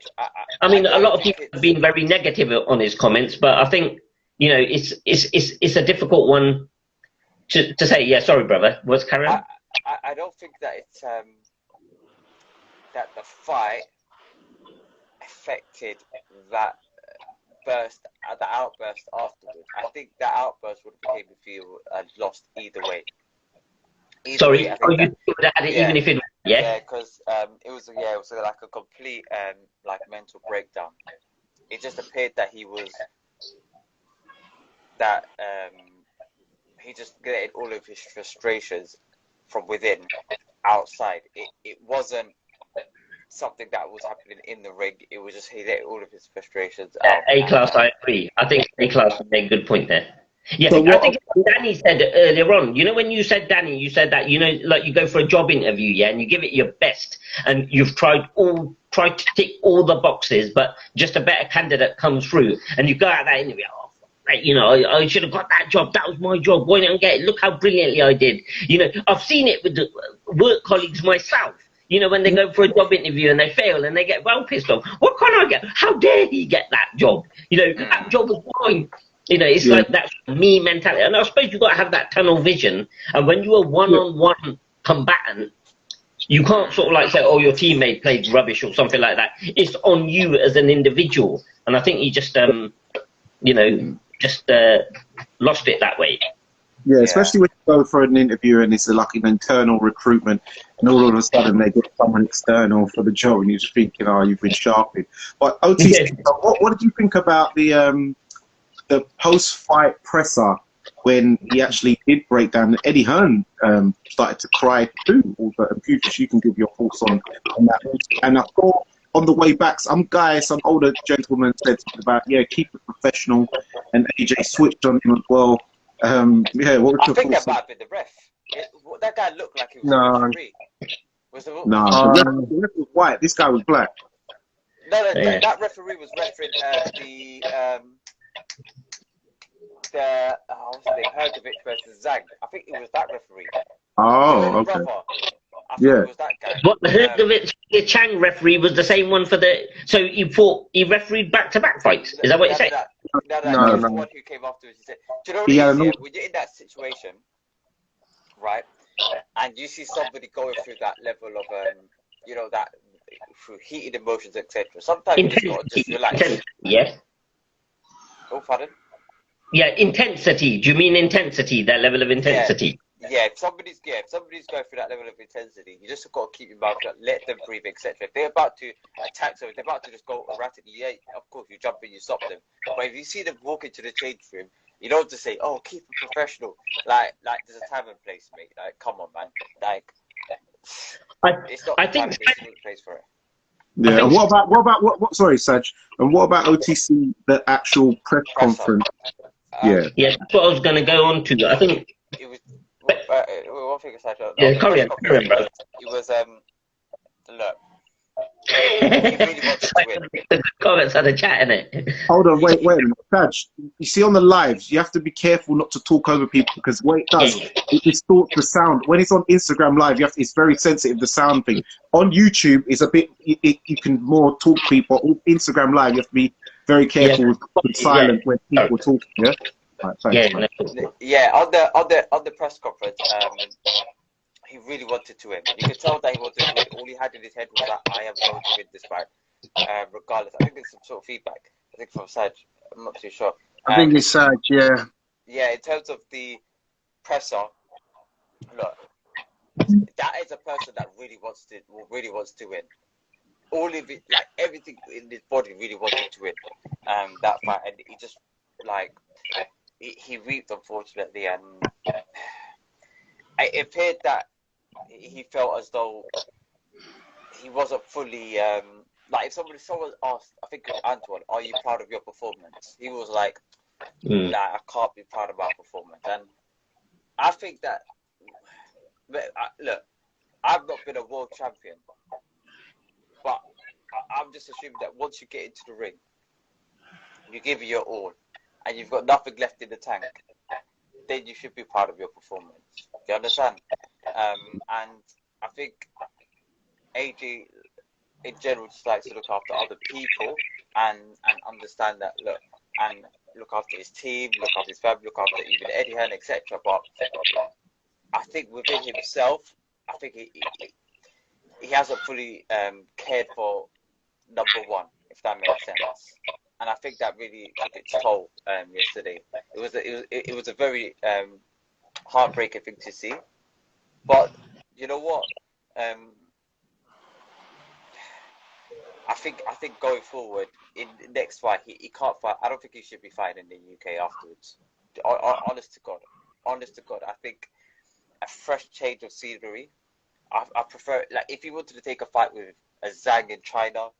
S4: I mean, a lot of people have been very negative on his comments, but I think, you know, it's a difficult one to say. Yeah, sorry, brother. What's carry on?
S3: I don't think that it's that the fight affected that the outburst afterwards. I think that outburst would have came if you lost either way.
S4: Sorry, you would have had it even if it,
S3: yeah, because it was like a complete like mental breakdown. It just appeared that he just getting all of his frustrations from within outside. It wasn't something that was happening in the ring. It was just he let all of his frustrations out.
S4: A-class, I agree. I think A-class made a good point there. Yeah, so I think Danny said earlier on, you know, when you said, Danny, you said that, you know, like you go for a job interview, yeah, and you give it your best, and you've tried to tick all the boxes, but just a better candidate comes through, and you go out that interview, oh, right, you know, I should have got that job. That was my job. Why didn't I get it? Look how brilliantly I did. You know, I've seen it with the work colleagues myself. You know, when they go for a job interview and they fail and they get well pissed off. What can I get? How dare he get that job? You know, that job was mine. You know, it's like that me mentality. And I suppose you've got to have that tunnel vision. And when you're a one-on-one combatant, you can't sort of like say, oh, your teammate played rubbish or something like that. It's on you as an individual. And I think he just, you know, just lost it that way.
S1: Yeah, especially when you go for an interview and it's like an internal recruitment, and all of a sudden they get someone external for the job, and you're just thinking, oh, you've been sharpened. But OTC, what did you think about the post-fight presser when he actually did break down? Eddie Hearn started to cry too. And Pukish, you can give your thoughts on that. And I thought on the way back, some older gentleman said something about, keep it professional, and AJ switched on him as well. What was
S3: I think that might have been the ref. That guy looked like he was a referee.
S1: The ref was white. This guy was black.
S3: No, that referee was refereeing what's his name? Hergovich versus Zhang. I think it was that referee.
S1: Oh, okay.
S3: I think it was that guy.
S4: What, the Hergovich, the Chang referee was the same one for the... So he refereed back-to-back fights? Is that what you're saying?
S3: No. The one who came afterwards. He said, do you know what it is? When you're in that situation, right, and you see somebody going through that level of, that through heated emotions, etc. Sometimes you just got to just relax.
S4: Yes.
S3: Oh, pardon?
S4: Yeah, intensity. Do you mean intensity? That level of intensity?
S3: Yeah, if somebody's going through that level of intensity, you just got to keep your mouth shut, let them breathe, etc. If they're about to attack someone, they're about to just go erratically, of course you jump in, you stop them. But if you see them walk into the change room, you don't just say, "Oh, keep it professional." Like there's a time and place, mate. Like, come on, man. Like, it's not the time and place for it.
S1: Yeah. And what about sorry, Saj. And what about OTC? The actual press conference.
S4: Yeah, that's what I was going to go on to. I think
S3: it was. One thing aside,
S4: carry on, bro.
S3: It was look. He really wanted to win.
S4: The comments had a chat in it.
S1: Hold on, wait a minute. Saj, you see on the lives, you have to be careful not to talk over people, because what it does, it distorts the sound. When it's on Instagram Live, it's very sensitive, the sound thing. On YouTube, it's a bit, you can more talk to people. On Instagram Live, you have to be very careful with silent when people are talking. Yeah. Right,
S3: On the press conference, he really wanted to win. You could tell that he wanted to win. All he had in his head was that I am going to win this fight, regardless. I think there's some sort of feedback. I think from Saj. I'm not too sure.
S2: I think it's Saj. Yeah.
S3: Yeah. In terms of the presser, look, that is a person that really wants to win. All of it, like everything in his body, really wanted to win. That fight, and he just he reaped, unfortunately, and it appeared that he felt as though he wasn't fully like if someone asked, I think it was Antoine, are you proud of your performance? He was like, nah, I can't be proud of my performance. And I think that, look, I've not been a world champion, but I'm just assuming that once you get into the ring, you give it your all, and you've got nothing left in the tank, then you should be proud of your performance. Do you understand? And I think AJ, in general, just likes to look after other people and understand that, look after his team, look after his family, look after even Eddie Hearn, etc. But I think within himself, I think he hasn't fully cared for number one, if that makes sense. And I think that really took its toll yesterday. It was a very heartbreaking thing to see. But you know what? I think going forward in the next fight, he can't fight. I don't think he should be fighting in the UK afterwards. Honest to God, I think a fresh change of scenery. I prefer, like, if he wanted to take a fight with a Zhang in China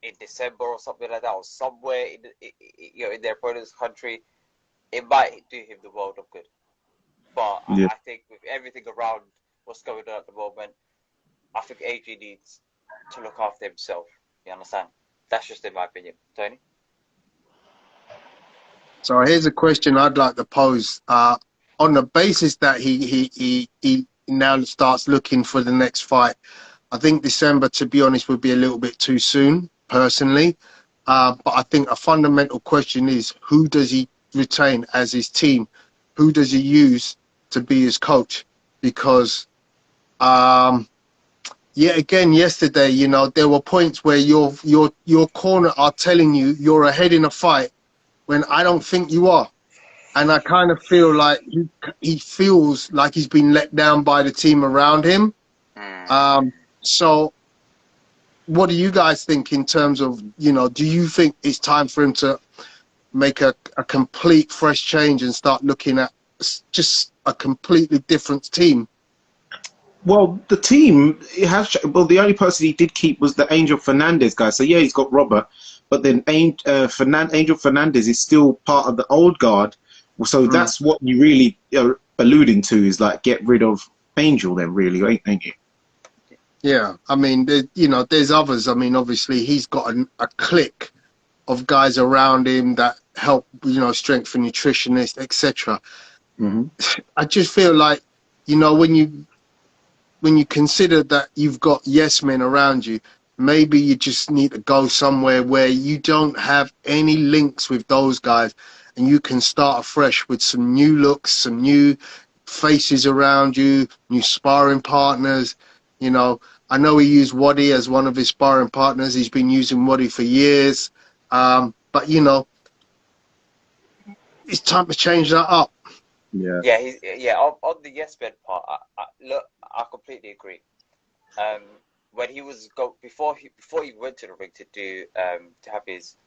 S3: in December or something like that, or somewhere in their opponent's country, it might do him the world of good. But I think with everything around what's going on at the moment, I think AJ needs to look after himself. You understand? That's just in my opinion. Tony?
S2: So here's a question I'd like to pose. On the basis that he now starts looking for the next fight, I think December, to be honest, would be a little bit too soon, personally. But I think a fundamental question is, who does he retain as his team? Who does he use to be his coach? Because, again, yesterday, there were points where your corner are telling you you're ahead in a fight when I don't think you are. and I kind of feel like he feels like he's been let down by the team around him. So what do you guys think in terms of, you know, do you think it's time for him to make a complete fresh change and start looking at just a completely different team?
S1: Well, the team, it has. Well, the only person he did keep was the Angel Fernandez guy. So yeah, he's got Robert, but then Angel Fernandez is still part of the old guard. So that's what you really are alluding to, is like get rid of Angel then, really, ain't you?
S2: Yeah, I mean, you know, there's others. I mean, obviously he's got a clique of guys around him that help, you know, strength and nutritionists, etc. I just feel like, you know, when you consider that you've got yes men around you, maybe you just need to go somewhere where you don't have any links with those guys, and you can start afresh with some new looks, some new faces around you, new sparring partners. You know, I know he used Waddy as one of his sparring partners. He's been using Waddy for years. But, you know, it's time to change that up.
S1: Yeah.
S3: Yeah, on the yes men part, look, I completely agree. When he was before he went to the ring to do to have his,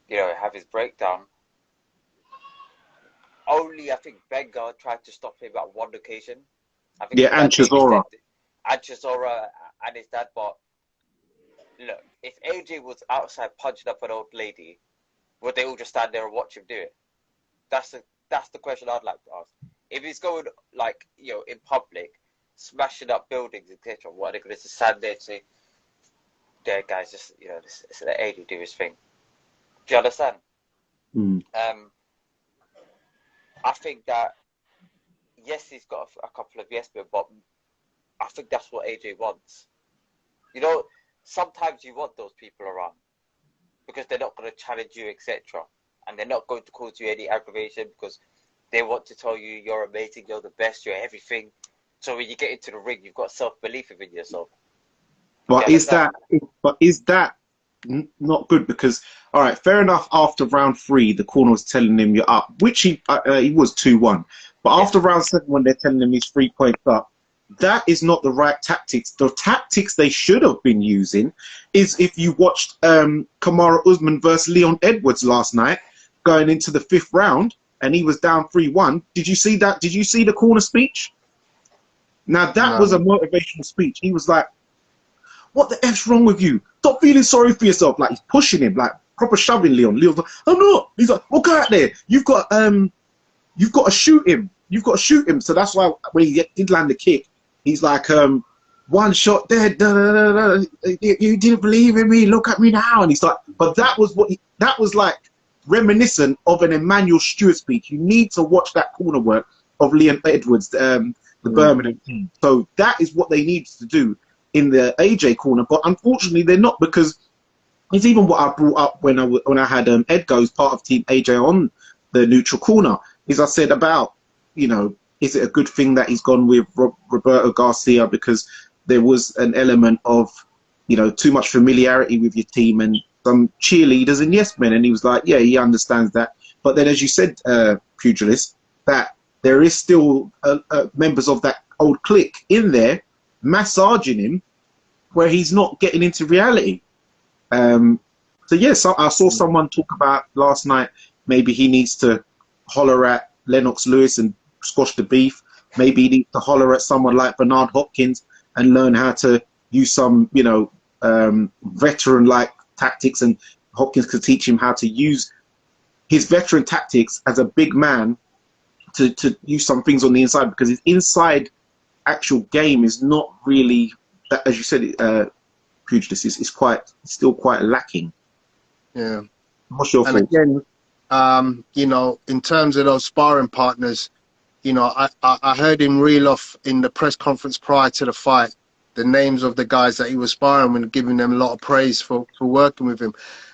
S3: you know, have his breakdown, only I think Benga tried to stop him at one occasion. I think
S1: and Chisora.
S3: And Chisora and his dad. But look, if AJ was outside punching up an old lady, would they all just stand there and watch him do it? That's the question I'd like to ask. If he's going, like, you know, in public, smashing up buildings, etc., what are they going to stand there and say, there, guys, just, you know, just let AJ do his thing? Do you understand? I think that, yes, he's got a couple of yes men, but I think that's what AJ wants. You know, sometimes you want those people around because they're not going to challenge you, etc. And they're not going to cause you any aggravation because they want to tell you you're amazing, you're the best, you're everything. So when you get into the ring, you've got self-belief within yourself.
S1: But is that not good? Because, all right, fair enough, after round 3, the corner was telling him you're up, which he was 2-1. But after round 7, when they're telling him he's 3 points up, that is not the right tactics. The tactics they should have been using is, if you watched Kamaru Usman versus Leon Edwards last night, going into the 5th round, and he was down 3-1. Did you see that? Did you see the corner speech? Now, that was a motivational speech. He was like, what the F's wrong with you? Stop feeling sorry for yourself. Like, he's pushing him, like, proper shoving Leon. Leon's like, I'm not. He's like, well, go out there. You've got to shoot him. You've got to shoot him. So that's why when he did land the kick, he's like, one shot dead. Da, da, da, da. You didn't believe in me. Look at me now. And he's like, but that was that was like reminiscent of an Emmanuel Stewart speech. You need to watch that corner work of Leon Edwards, the Birmingham team. So that is what they need to do in the AJ corner. But unfortunately, they're not, because it's even what I brought up when I had Edgar, who's part of Team AJ, on the neutral corner, is I said about, you know, is it a good thing that he's gone with Roberto Garcia, because there was an element of, you know, too much familiarity with your team and some cheerleaders and yes men. And he was like, yeah, he understands that. But then, as you said, Pugilist, that there is still members of that old clique in there massaging him where he's not getting into reality. So yes, I saw someone talk about last night, maybe he needs to holler at Lennox Lewis and squash the beef. Maybe he needs to holler at someone like Bernard Hopkins and learn how to use some, you know, veteran-like tactics, and Hopkins could teach him how to use his veteran tactics as a big man to use some things on the inside, because his inside actual game is not really, as you said, Pugilist, is still quite lacking.
S2: Yeah.
S1: What's your thoughts?
S2: Again, you know, in terms of those sparring partners, you know, I heard him reel off in the press conference prior to the fight the names of the guys that he was sparring with, giving them a lot of praise for working with him.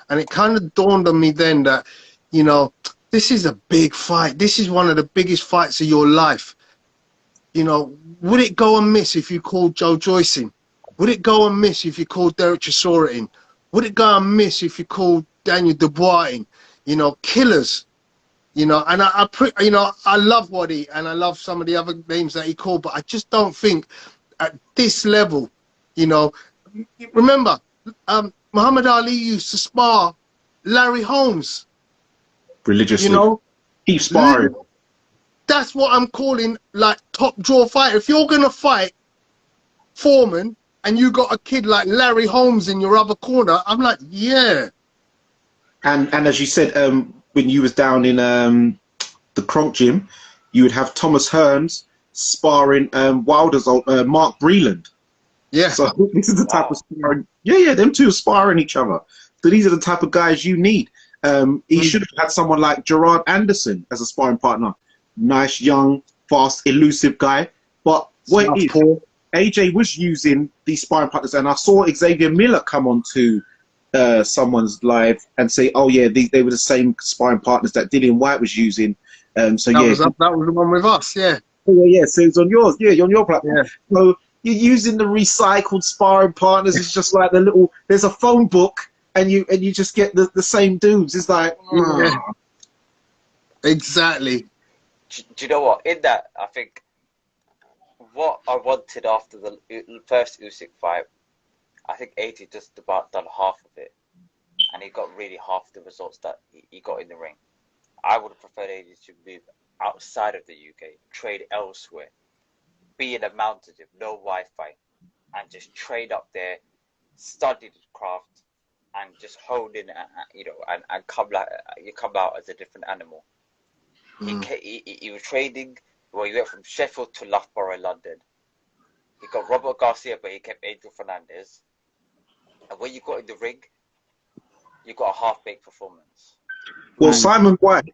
S2: And it kind of dawned on me then that, you know, this is a big fight. This is one of the biggest fights of your life. You know, would it go amiss if you called Joe Joyce in? Would it go amiss if you called Derek Chisora in? Would it go amiss if you called Daniel Dubois in? You know, killers. You know, and you know, I love Waddy and I love some of the other names that he called, but I just don't think at this level, you know, remember, Muhammad Ali used to spar Larry Holmes,
S1: Religiously.
S2: you know,
S1: Keep sparring.
S2: that's what I'm calling like top draw fighter. If you're going to fight Foreman and you got a kid like Larry Holmes in your other corner, I'm like, yeah.
S1: And as you said, when you was down in the Kronk gym, you would have Thomas Hearns sparring Wilder's old Mark Breland.
S2: Yeah.
S1: So this is the type of sparring. Yeah, them two are sparring each other. So these are the type of guys you need. He should have had someone like Gerard Anderson as a sparring partner. Nice, young, fast, elusive guy. But what it is, AJ was using these sparring partners, and I saw Xavier Miller come on to someone's live and say, "Oh yeah, they were the same sparring partners that Dillian White was using." So that
S2: was the one with us, yeah.
S1: Oh, yeah, so it's on yours, yeah, on your platform. Yeah. So you're using the recycled sparring partners. It's just like the little. There's a phone book, and you just get the same dudes. It's like,
S2: yeah. Exactly.
S3: Do you know what? In that, I think what I wanted after the first USYK fight, I think AJ just about done half of it, and he got really half the results that he got in the ring. I would have preferred AJ to move outside of the UK, trade elsewhere, be in the mountains with no Wi-Fi, and just trade up there, study the craft, and just hone in, you know, and come out as a different animal. He was trading. Well, he went from Sheffield to Loughborough in London. He got Robert Garcia, but he kept Angel Fernandez. And when you got in the ring, you got a half-baked performance.
S1: Well, Simon White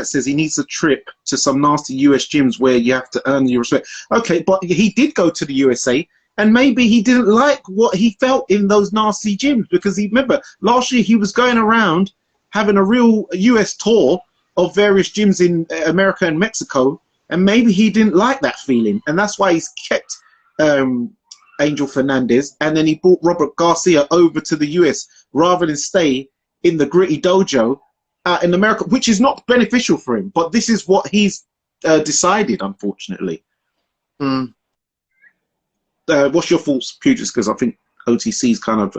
S1: says he needs a trip to some nasty US gyms where you have to earn your respect. Okay, but he did go to the USA, and maybe he didn't like what he felt in those nasty gyms, because he, remember, last year he was going around having a real US tour of various gyms in America and Mexico, and maybe he didn't like that feeling, and that's why he's kept Angel Fernandez, and then he brought Robert Garcia over to the US rather than stay in the gritty dojo in America, which is not beneficial for him. But this is what he's decided, unfortunately. What's your thoughts, Pugis? Because I think OTC's kind of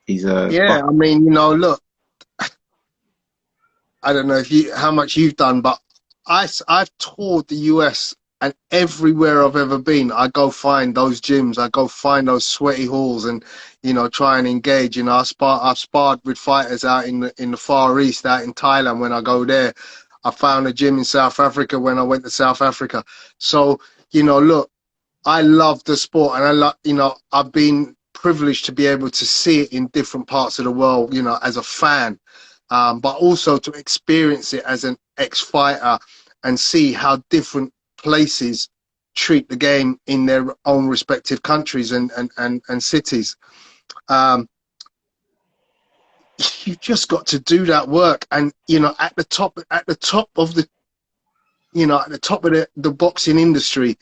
S1: he's
S2: yeah. I mean, you know, look, I don't know how much you've done, but I've toured the US, and everywhere I've ever been, I go find those gyms, I go find those sweaty halls, and you know, try and engage. You know, I've sparred with fighters out in the Far East, out in Thailand. When I go there, I found a gym in South Africa when I went to South Africa. So you know, look, I love the sport, and I love, you know, I've been privileged to be able to see it in different parts of the world, you know, as a fan. But also to experience it as an ex-fighter and see how different places treat the game in their own respective countries and cities. You just got to do that work, and you know, at the top of the, you know, at the top of the boxing industry,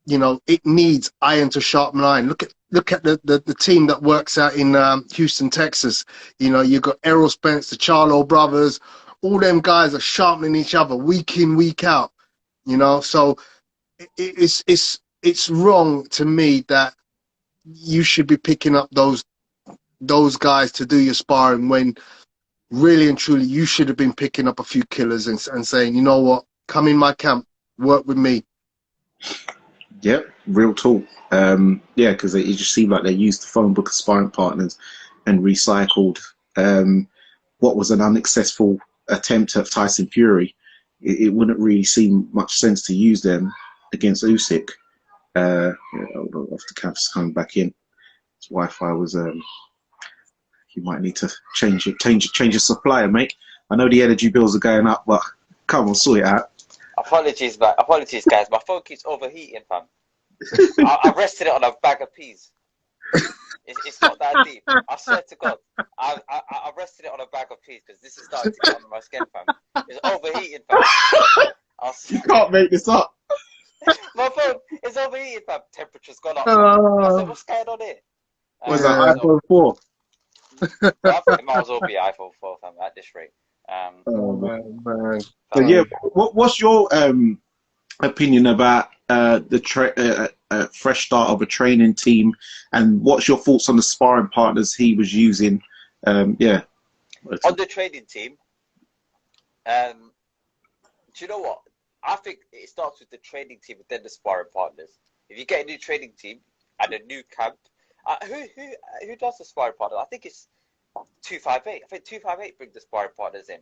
S2: you know, it needs iron to sharpen iron. Look at the team that works out in Houston, Texas. You know, you've got Errol Spence, the Charlo brothers. All them guys are sharpening each other week in, week out. You know, so it's wrong to me that you should be picking up those guys to do your sparring, when really and truly you should have been picking up a few killers and saying, you know what, come in my camp, work with me.
S1: Yep, real talk. Yeah, because it just seemed like they used the phone book of sparring partners and recycled what was an unsuccessful attempt at Tyson Fury. It wouldn't really seem much sense to use them against Usyk. Yeah, off the campus coming back in. His Wi-Fi was. You might need to change your supplier, mate. I know the energy bills are going up, but come on, sort it out.
S3: Apologies, guys. My phone keeps overheating, fam. I rested it on a bag of peas. It's not that deep. I swear to God. I rested it on a bag of peas because this is starting to get under my skin, fam. It's overheating, fam.
S1: You can't make this up.
S3: My phone is overheating, fam. Temperature's gone up. I said, what's going on here?
S1: Was that iPhone 4?
S3: I think it might as well be iPhone 4, fam, at this rate.
S2: Oh man.
S1: So yeah, what's your opinion about the fresh start of a training team, and what's your thoughts on the sparring partners he was using? Yeah.
S3: On the training team, do you know what? I think it starts with the training team and then the sparring partners. If you get a new training team and a new camp, who does the sparring partner? I think it's 258. I think 258 brings the sparring partners in.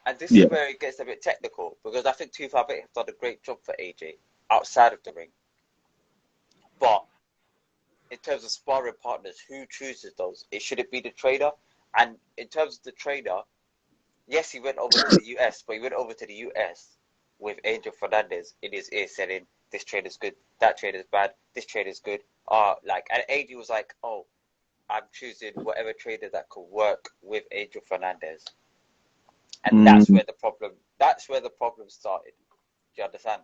S3: And this is where it gets a bit technical, because I think 258 have done a great job for AJ outside of the ring. But in terms of sparring partners, who chooses those? Should it be the trainer? And in terms of the trainer, yes, he went over to the US, but he went over to the US with Angel Fernandez in his ear saying, this trainer's good, that trainer's bad, this trainer's good. And AJ was like, oh, I'm choosing whatever trainer that could work with Angel Fernandez. And that's where the problem started. Do you understand?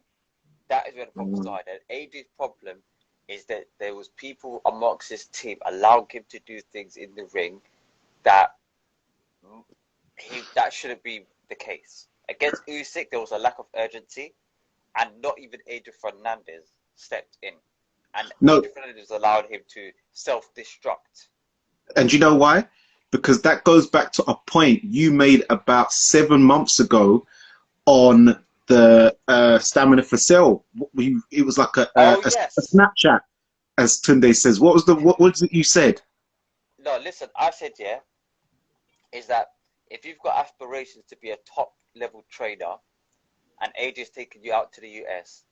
S3: That is where the problem started. And AJ's problem is that there was people amongst his team allowing him to do things in the ring that shouldn't be the case. Against USYK, there was a lack of urgency, and not even Angel Fernandez stepped in. And Angel Fernandez allowed him to self-destruct.
S1: And you know why? Because that goes back to a point you made about 7 months ago on the Stamina for Sale. It was like a Snapchat, as Tunde says. What was it you said?
S3: No, listen, I said, is that if you've got aspirations to be a top level trader and AJ's taking you out to the US,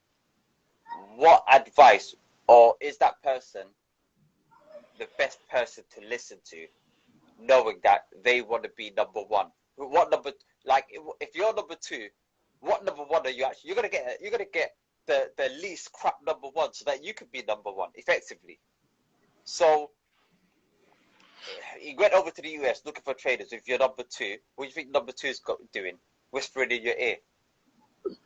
S3: what advice, or is that person the best person to listen to, knowing that they want to be number one? What number, if you're number two, what number one are you actually? You're gonna get the least crap number one, so that you can be number one effectively. So he went over to the US looking for traders. If you're number two, what do you think number two's doing? Whispering in your ear.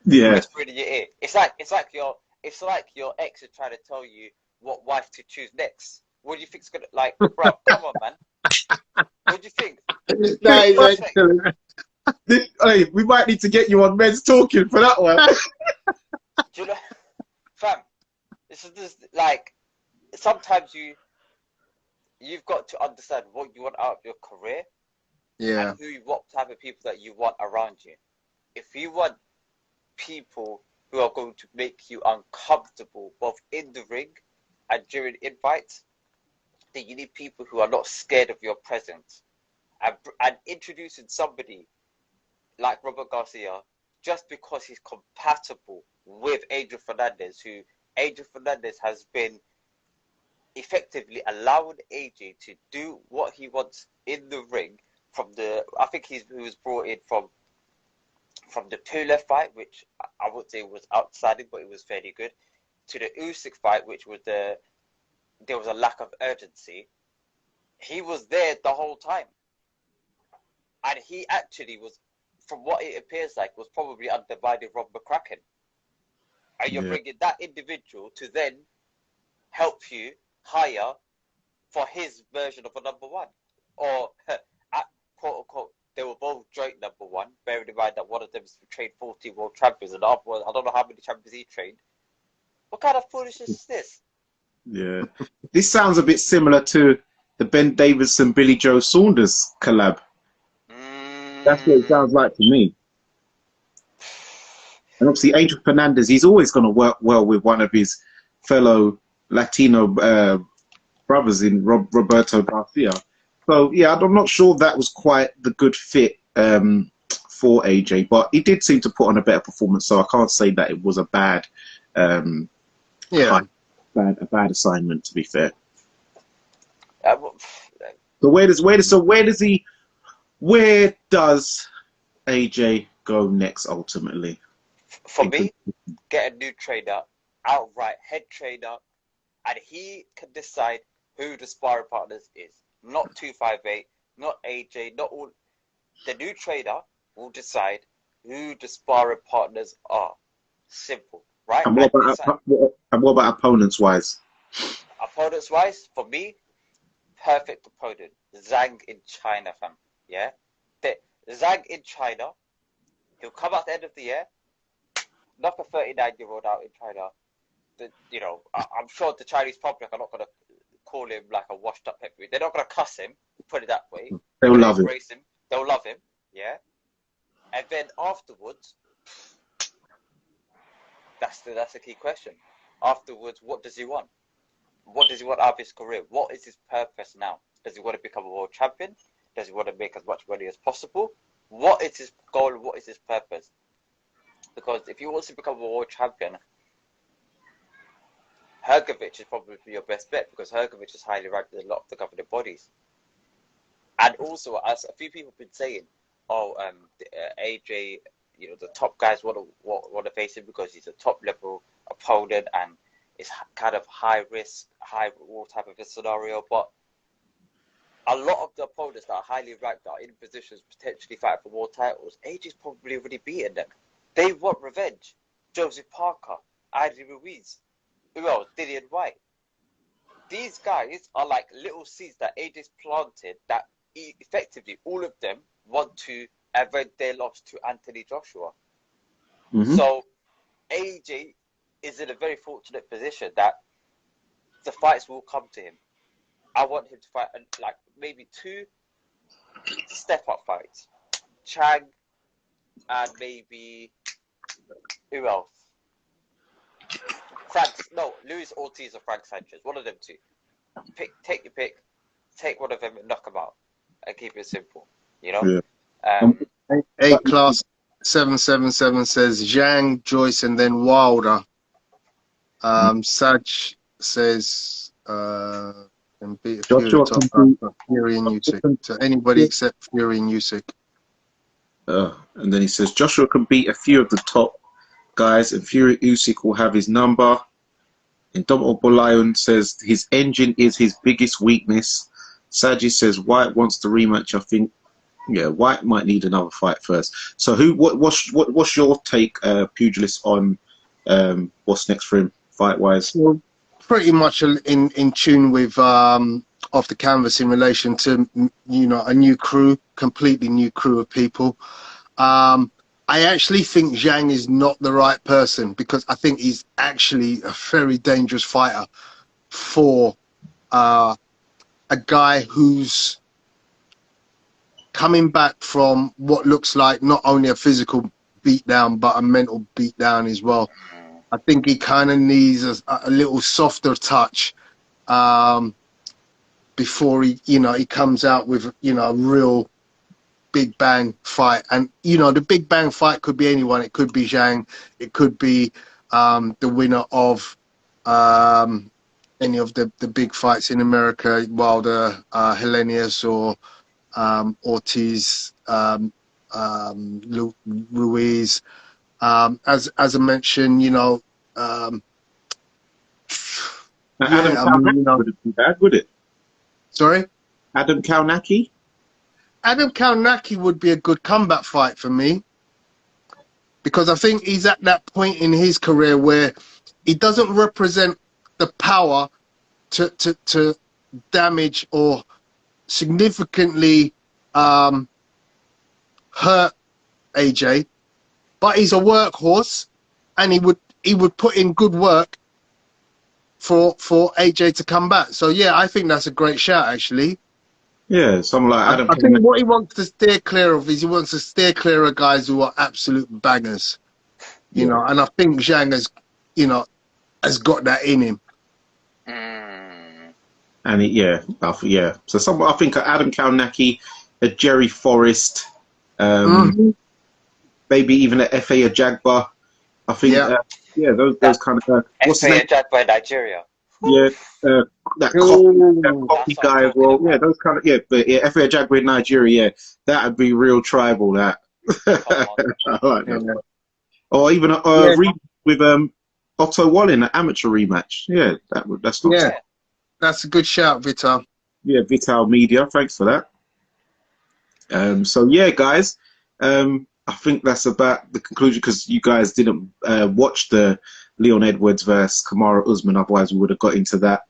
S1: Yeah.
S3: Whispering in your ear. It's like your ex is trying to tell you what wife to choose next. What do you think's gonna bro? Come on, man. What do you think?
S2: That is excellent.
S1: Hey, we might need to get you on Men's Talking for that one.
S3: Do you know, fam? This is just sometimes you've got to understand what you want out of your career, and what type of people that you want around you. If you want people who are going to make you uncomfortable both in the ring and during invites, then you need people who are not scared of your presence. And introducing somebody like Robert Garcia just because he's compatible with Angel Fernandez, who Angel Fernandez has been effectively allowing AJ to do what he wants in the ring I think he was brought in from the two left fight, which I would say was outstanding, but it was fairly good, to the USYK fight, which was there was a lack of urgency. He was there the whole time. And he actually was, from what it appears like, was probably undivided Rob McCracken. And you're bringing that individual to then help you hire for his version of a number one. Or, quote unquote, they were both joint number one, bearing in mind that one of them is trained 14 world champions and the other one, I don't know how many champions he trained. What kind of foolishness is this?
S1: Yeah. This sounds a bit similar to the Ben Davidson Billy Joe Saunders collab. That's what it sounds like to me. And obviously Angel Fernandez, he's always going to work well with one of his fellow Latino brothers in Roberto Garcia. So yeah, I'm not sure that was quite the good fit for AJ, but he did seem to put on a better performance, so I can't say that it was a bad bad assignment, to be fair. So where does AJ go next ultimately?
S3: For me, get a new trainer, outright head trainer, and he can decide who the sparring partners is. Not 258, not AJ, not all. The new trainer will decide who the sparring partners are. Simple, right?
S1: And what about opponents wise?
S3: Opponents wise, for me, perfect opponent. Zhang in China, fam. Yeah? Zhang in China. He'll come at the end of the year, knock a 39-year-old out in China. You know, I'm sure the Chinese public are not going to call him like a washed-up heavyweight. They're not going to cuss him, put it that way.
S1: They'll love him.
S3: Embrace him. They'll love him, yeah. And then afterwards, that's the key question. Afterwards, what does he want? What does he want out of his career? What is his purpose now? Does he want to become a world champion? Does he want to make as much money as possible? What is his goal? What is his purpose? Because if he wants to become a world champion, Hrgović is probably your best bet, because Hrgović is highly ranked in a lot of the governing bodies. And also, as a few people have been saying, AJ, you know, the top guys want to face him because he's a top level opponent and it's kind of high risk, high reward type of a scenario. But a lot of the opponents that are highly ranked, that are in positions potentially fighting for more titles, AJ's probably already beaten them. They want revenge. Joseph Parker, Andy Ruiz, who else? Dillian White. These guys are like little seeds that AJ's planted that effectively all of them want to avenge their loss to Anthony Joshua.
S1: Mm-hmm.
S3: So AJ is in a very fortunate position that the fights will come to him. I want him to fight like maybe 2 step-up fights. Chang and maybe who else? Luis Ortiz or Frank Sanchez. One of them 2. Take your pick. Take one of them and knock them out, and keep it simple. You know.
S1: Yeah.
S2: A class 777 says Zhang, Joyce, and then Wilder. Saj says can beat a few of the top guys, Fury and Usyk. So anybody except Fury and Usyk.
S1: And then he says Joshua can beat a few of the top guys, and Fury Usyk will have his number. Indomitable Lion says his engine is his biggest weakness. Saji says White wants the rematch. I think, yeah, White might need another fight first. So what's your take, Pugilist, on what's next for him fight wise?
S2: Well, pretty much in tune with Off the Canvas in relation to, you know, a new crew, completely new crew of people. I actually think Zhang is not the right person, because I think he's actually a very dangerous fighter for a guy who's coming back from what looks like not only a physical beatdown but a mental beatdown as well. I think he kind of needs a little softer touch before he comes out with, you know, a real big bang fight. And, you know, the big bang fight could be anyone. It could be Zhang. It could be the winner of any of the big fights in America, Wilder, Helenius, or Ortiz, Ruiz. As I mentioned, you know,
S1: Adam wouldn't be bad, would it?
S2: Sorry?
S1: Adam Kaunaki?
S2: Adam Kaunaki would be a good comeback fight for me, because I think he's at that point in his career where he doesn't represent the power to damage or significantly hurt AJ, but he's a workhorse, and he would put in good work for AJ to come back. So yeah, I think that's a great shout, actually.
S1: Yeah, someone like Adam.
S2: I think what he wants to steer clear of is he wants to steer clear of guys who are absolute bangers, you know. And I think Zhang has got that in him.
S1: And so I think Adam Kaunaki, a Jerry Forrest, maybe even a F.A. Jagba. I think, those kind of guys.
S3: F.A. Jagba in Nigeria.
S1: Yeah, that coffee guy as well. Yeah, those kind of F.A. Jagba in Nigeria. Yeah, that would be real tribal. That. Or even a rematch with Otto Wallin, an amateur rematch. Yeah, that's not.
S2: Yeah, that's a good shout, Vital.
S1: Yeah, Vital Media. Thanks for that. So yeah, guys. I think that's about the conclusion, because you guys didn't watch the Leon Edwards versus Kamaru Usman, otherwise we would have got into that.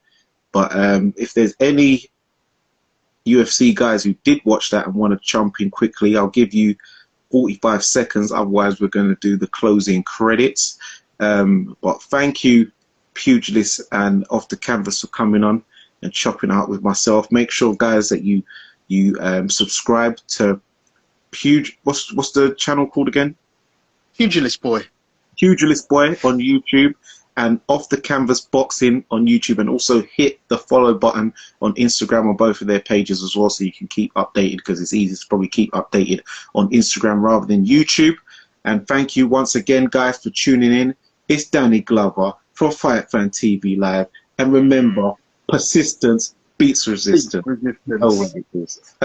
S1: But if there's any UFC guys who did watch that and want to jump in quickly, I'll give you 45 seconds. Otherwise, we're going to do the closing credits. But thank you, Pugilist and Off the Canvas, for coming on and chopping out with myself. Make sure, guys, that you subscribe to what's the channel called again?
S2: Pugilist Boy.
S1: Pugilist Boy on YouTube, and Off the Canvas Boxing on YouTube, and also hit the follow button on Instagram on both of their pages as well, so you can keep updated, because it's easy to probably keep updated on Instagram rather than YouTube. And thank you once again, guys, for tuning in. It's Danny Glover from Fight Fan TV Live, and remember, persistence beats resistance.
S2: Resistance.
S1: Oh, it is.